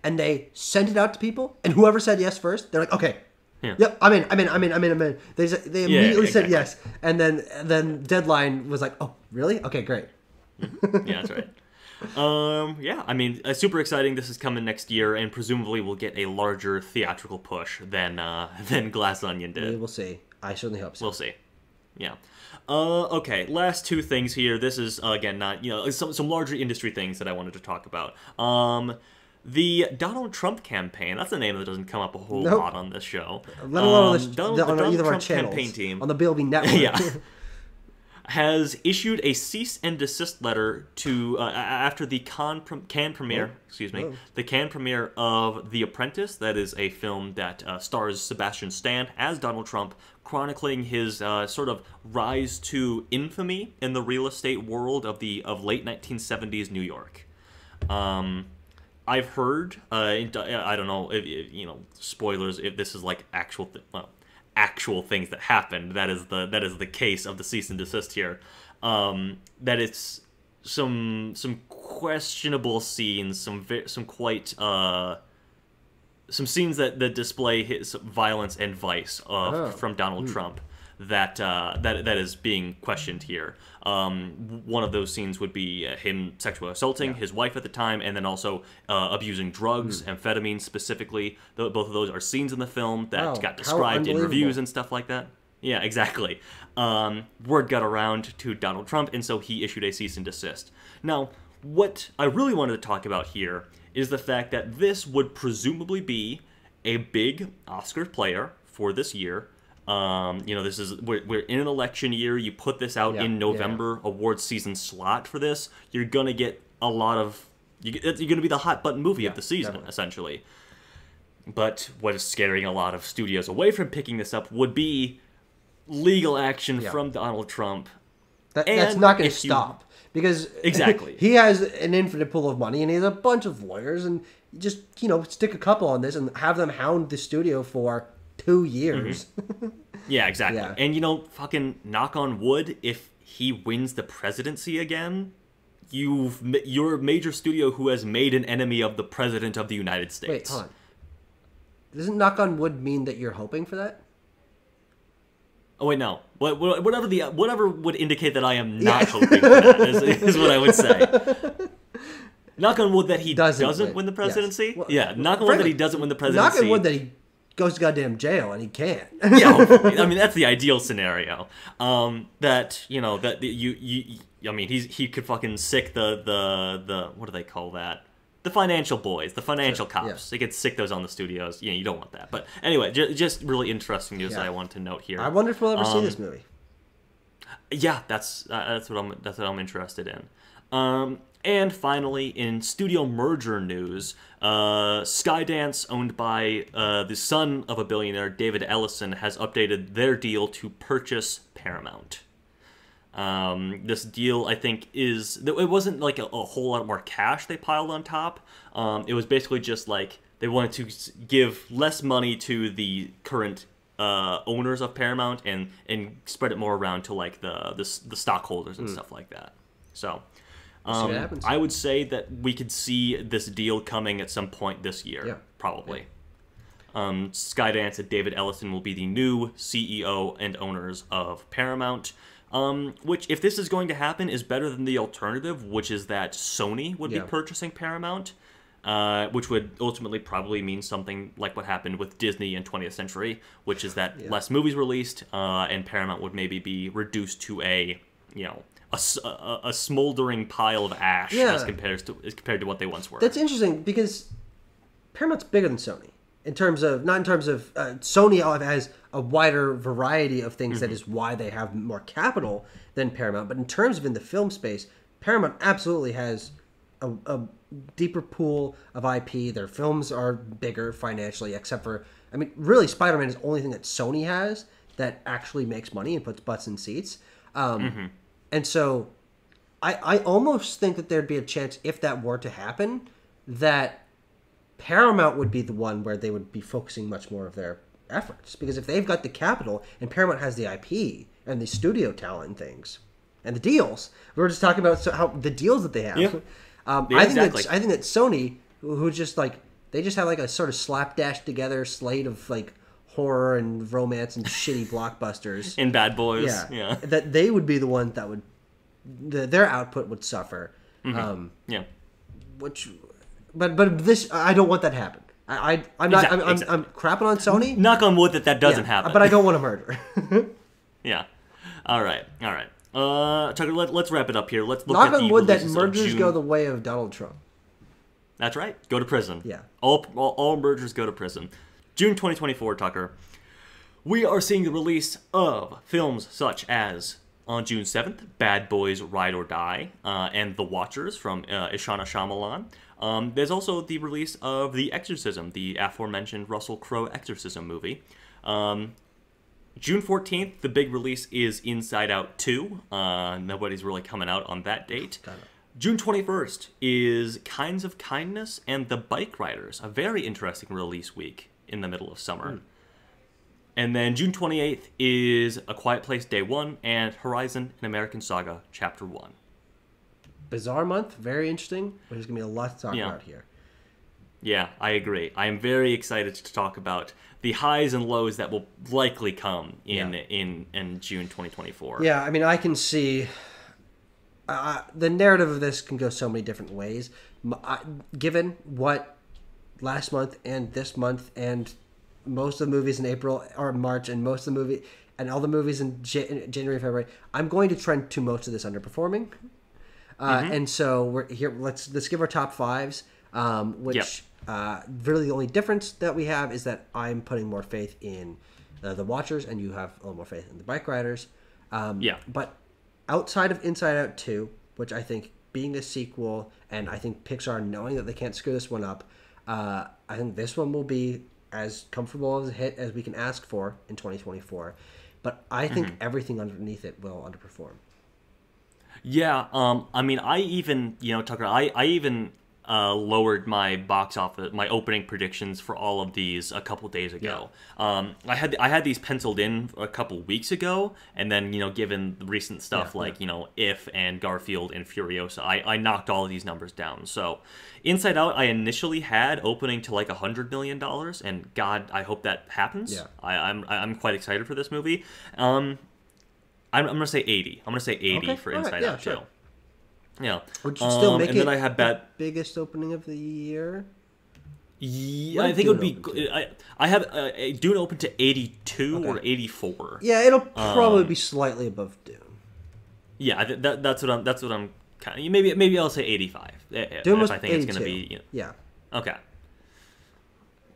and they sent it out to people, and whoever said yes first, they're like, okay, yep, I'm in. They immediately said yes, and then Deadline was like, oh, really? Okay, great. Yeah, that's right. I mean, super exciting. This is coming next year, and presumably we'll get a larger theatrical push than Glass Onion did. We will see. I certainly hope so. We'll see. Yeah. Okay, last 2 things here. This is, again, not, some larger industry things that I wanted to talk about. The Donald Trump campaign, that's a name that doesn't come up a whole lot on this show. Let alone on either of our channels. Campaign team. On the BLB network. Yeah. has issued a cease and desist letter to after the Cannes premiere, the Cannes premiere of The Apprentice. That is a film that stars Sebastian Stan as Donald Trump, chronicling his sort of rise to infamy in the real estate world of late 1970s New York. I've heard, I don't know, if, spoilers, if this is like actual things that happened. That is the case of the cease and desist here. That it's some questionable scenes, some scenes that display his violence and vice from Donald Trump. That is being questioned here. One of those scenes would be him sexually assaulting his wife at the time, and then also abusing drugs, amphetamines specifically. Both of those are scenes in the film that got described in reviews and stuff like that. Yeah, exactly. Word got around to Donald Trump, and so he issued a cease and desist. Now, what I really wanted to talk about here is the fact that this would presumably be a big Oscar player for this year. We're in an election year. You put this out in November, awards season slot for this. You're gonna get a lot of. You're gonna be the hot button movie of the season, essentially. But what is scaring a lot of studios away from picking this up would be legal action from Donald Trump. That's not going to stop because exactly he has an infinite pool of money and he has a bunch of lawyers, and just stick a couple on this and have them hound the studio for 2 years. Yeah, exactly. Yeah. And fucking knock on wood, if he wins the presidency again, you're a major studio who has made an enemy of the president of the United States. Wait, hold on. Doesn't knock on wood mean that you're hoping for that? Oh wait, no. Whatever would indicate that I am not hoping for that is what I would say. Knock on wood that he doesn't win the presidency. Yes. Well, knock on wood that he doesn't win the presidency. Knock on wood that he goes to goddamn jail and he can't. Yeah, I mean that's the ideal scenario. He could fucking sick the what do they call that? The financial boys, the financial cops. Yeah. They could sick those on the studios. You don't want that. But anyway, just really interesting news that I wanted to note here. I wonder if we'll ever see this movie. Yeah, that's what I'm interested in. And finally, in studio merger news, Skydance, owned by the son of a billionaire, David Ellison, has updated their deal to purchase Paramount. This deal, I think, it wasn't like a whole lot more cash they piled on top. It was basically just like they wanted to give less money to the current owners of Paramount and spread it more around to like the stockholders and stuff like that. So I would say that we could see this deal coming at some point this year, probably. Skydance and David Ellison will be the new CEO and owners of Paramount. Which, if this is going to happen, is better than the alternative, which is that Sony would be purchasing Paramount, which would ultimately probably mean something like what happened with Disney in 20th Century, which is that less movies released, and Paramount would maybe be reduced to a smoldering pile of ash as compared to what they once were. That's interesting because Paramount's bigger than Sony. Not in terms of Sony has a wider variety of things. That is why they have more capital than Paramount. But in terms of in the film space, Paramount absolutely has a deeper pool of IP. Their films are bigger financially, except for, really Spider-Man is the only thing that Sony has that actually makes money and puts butts in seats. And so I almost think that there'd be a chance, if that were to happen, that Paramount would be the one where they would be focusing much more of their efforts. Because if they've got the capital and Paramount has the IP and the studio talent and things and the deals, we were just talking about how the deals that they have. Yeah. I think that Sony, who just they just have like a sort of slapdash together slate of like horror and romance and shitty blockbusters and bad boys. Yeah, that they would be the one that would their output would suffer. Which. But this, I don't want that to happen. I'm crapping on Sony. Knock on wood that doesn't happen. But I don't want a murder. Yeah. All right. Tucker, let's wrap it up here. Let's look knock at on wood that mergers go the way of Donald Trump. That's right. Go to prison. Yeah. All mergers go to prison. June 2024, Tucker. We are seeing the release of films such as On June 7th, Bad Boys Ride or Die and The Watchers from Ishana Shyamalan. There's also the release of The Exorcism, the aforementioned Russell Crowe exorcism movie. June 14th, the big release is Inside Out 2. Nobody's really coming out on that date. June 21st is Kinds of Kindness and The Bike Riders, a very interesting release week in the middle of summer. And then June 28th is A Quiet Place Day 1 and Horizon, an American Saga, Chapter 1. Bizarre month, very interesting. There's going to be a lot to talk about here. Yeah, I agree. I am very excited to talk about the highs and lows that will likely come in June 2024. Yeah, I mean, I can see... the narrative of this can go so many different ways. Given what last month and this month and most of the movies in April or March and most of the movie and all the movies in January, February, I'm going to trend to most of this underperforming. And so we're here. Let's give our top fives. Which really the only difference that we have is that I'm putting more faith in the Watchers, and you have a little more faith in the Bike Riders. But outside of Inside Out 2, which I think being a sequel, and I think Pixar knowing that they can't screw this one up, I think this one will be as comfortable as a hit as we can ask for in 2024. But I think everything underneath it will underperform. Yeah, I mean, I even, Tucker, I even lowered my box office, my opening predictions for all of these a couple days ago. I had these penciled in a couple weeks ago, and then given the recent stuff If and Garfield and Furiosa, I knocked all of these numbers down. So Inside Out, I initially had opening to like $100 million, and God, I hope that happens. Yeah. I'm quite excited for this movie. I'm gonna say 80. I'm gonna say 80 for Inside Out 2. Yeah. Would you still make and it then I have the biggest opening of the year? Yeah, I think it would be. I have Dune open to 82 or 84. Yeah, it'll probably be slightly above Dune. Yeah, that's what I'm kind of. Maybe I'll say 85. Dune was if I think 82. it's going to be. Yeah. Okay.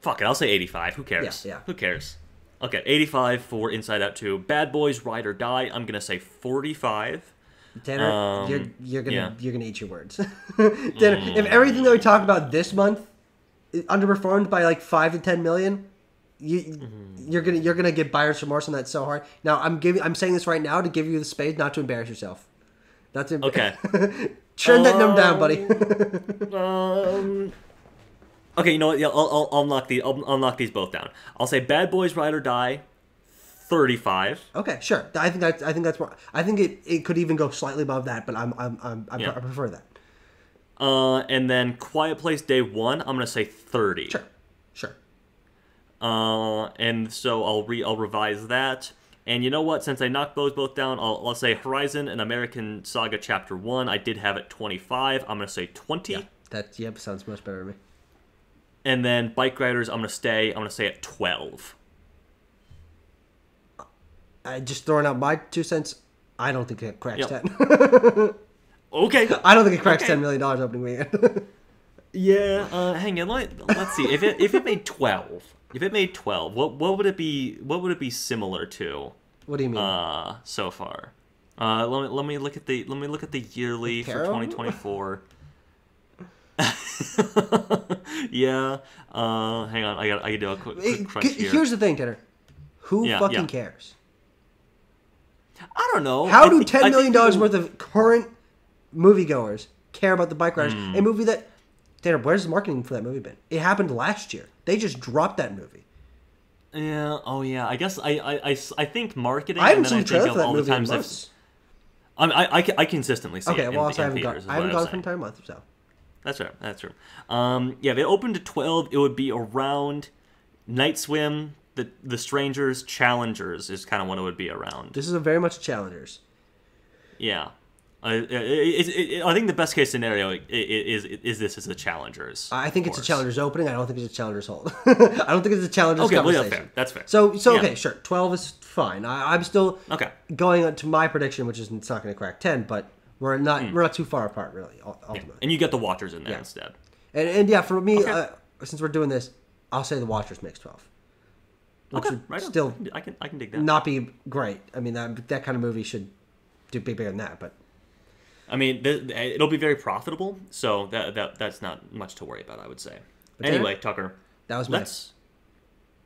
Fuck it, I'll say 85. Who cares? Yeah. Who cares? Okay, 85 for Inside Out 2. Bad Boys Ride or Die. I'm gonna say 45. Tanner, you're gonna eat your words. Tanner, if everything that we talk about this month is underperformed by like 5 to 10 million, you're gonna get buyer's remorse on that so hard. Now I'm saying this right now to give you the space, not to embarrass yourself. Okay. Turn that number down, buddy. Okay, you know what? Yeah, I'll knock these both down. I'll say Bad Boys Ride or Die, 35. Okay, sure. I think that's more. I think it could even go slightly above that, but I prefer that. And then Quiet Place Day 1, I'm gonna say 30. Sure. And so I'll revise that. And you know what? Since I knocked those both down, I'll say Horizon, an American Saga Chapter 1. I did have it 25. I'm gonna say 20. Yeah, that sounds much better to me. And then Bike Riders, I'm gonna say at 12. Just throwing out my 2 cents. I don't think it cracks 10. Okay. I don't think it cracks $10 million opening weekend. Yeah. Hang on. Let's see. If it made 12, what would it be? What would it be similar to? What do you mean? So far. Let me look at the yearly for 2024. Yeah. Hang on. I got to do a quick crunch here. Here's the thing, Tanner. Who fucking cares? I don't know. How do $10 million worth of current moviegoers care about the Bike Riders? A movie that, Tanner, where's the marketing for that movie been? It happened last year. They just dropped that movie. Yeah. Oh yeah. I guess I think marketing. I haven't seen the trailer for that all movie the times in months. I consistently see it. Okay. Well, also I haven't gone for an entire month or so. That's right. That's true. Yeah, they opened to 12. It would be around Night Swim, the Strangers, Challengers is kind of what it would be around. This is very much Challengers. Yeah. I think the best case scenario is this is a Challengers. I think it's a Challengers opening. I don't think it's a Challengers hold. I don't think it's a Challengers conversation. Well, yeah, that's fair. So okay, sure. 12 is fine. I'm still going to my prediction, which is it's not going to crack 10, but we're not too far apart, really, ultimately. Yeah. And you get the Watchers in there instead. And yeah, for me, since we're doing this, I'll say the Watchers makes 12. Which would still I can dig that. Not be great. I mean, that kind of movie should do bigger than that, but I mean, it'll be very profitable, so that's not much to worry about, I would say. But anyway, Tucker, that was May.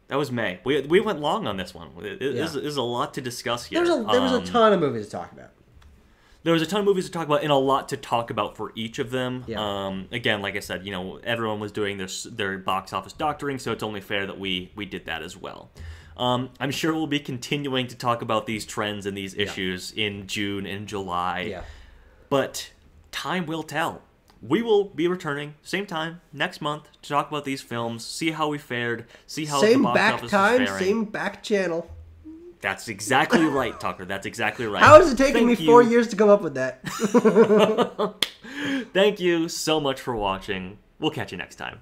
That was May. We went long on this one. There's a lot to discuss here. There was a ton of movies to talk about. There was a ton of movies to talk about and a lot to talk about for each of them. Yeah. Again, like I said, everyone was doing their box office doctoring, so it's only fair that we did that as well. I'm sure we'll be continuing to talk about these trends and these issues in June and July. Yeah. But time will tell. We will be returning same time next month to talk about these films, see how we fared, see how the box office is faring. Same back channel. That's exactly right, Tucker. That's exactly right. How is it taking me 4 years to come up with that? Thank you so much for watching. We'll catch you next time.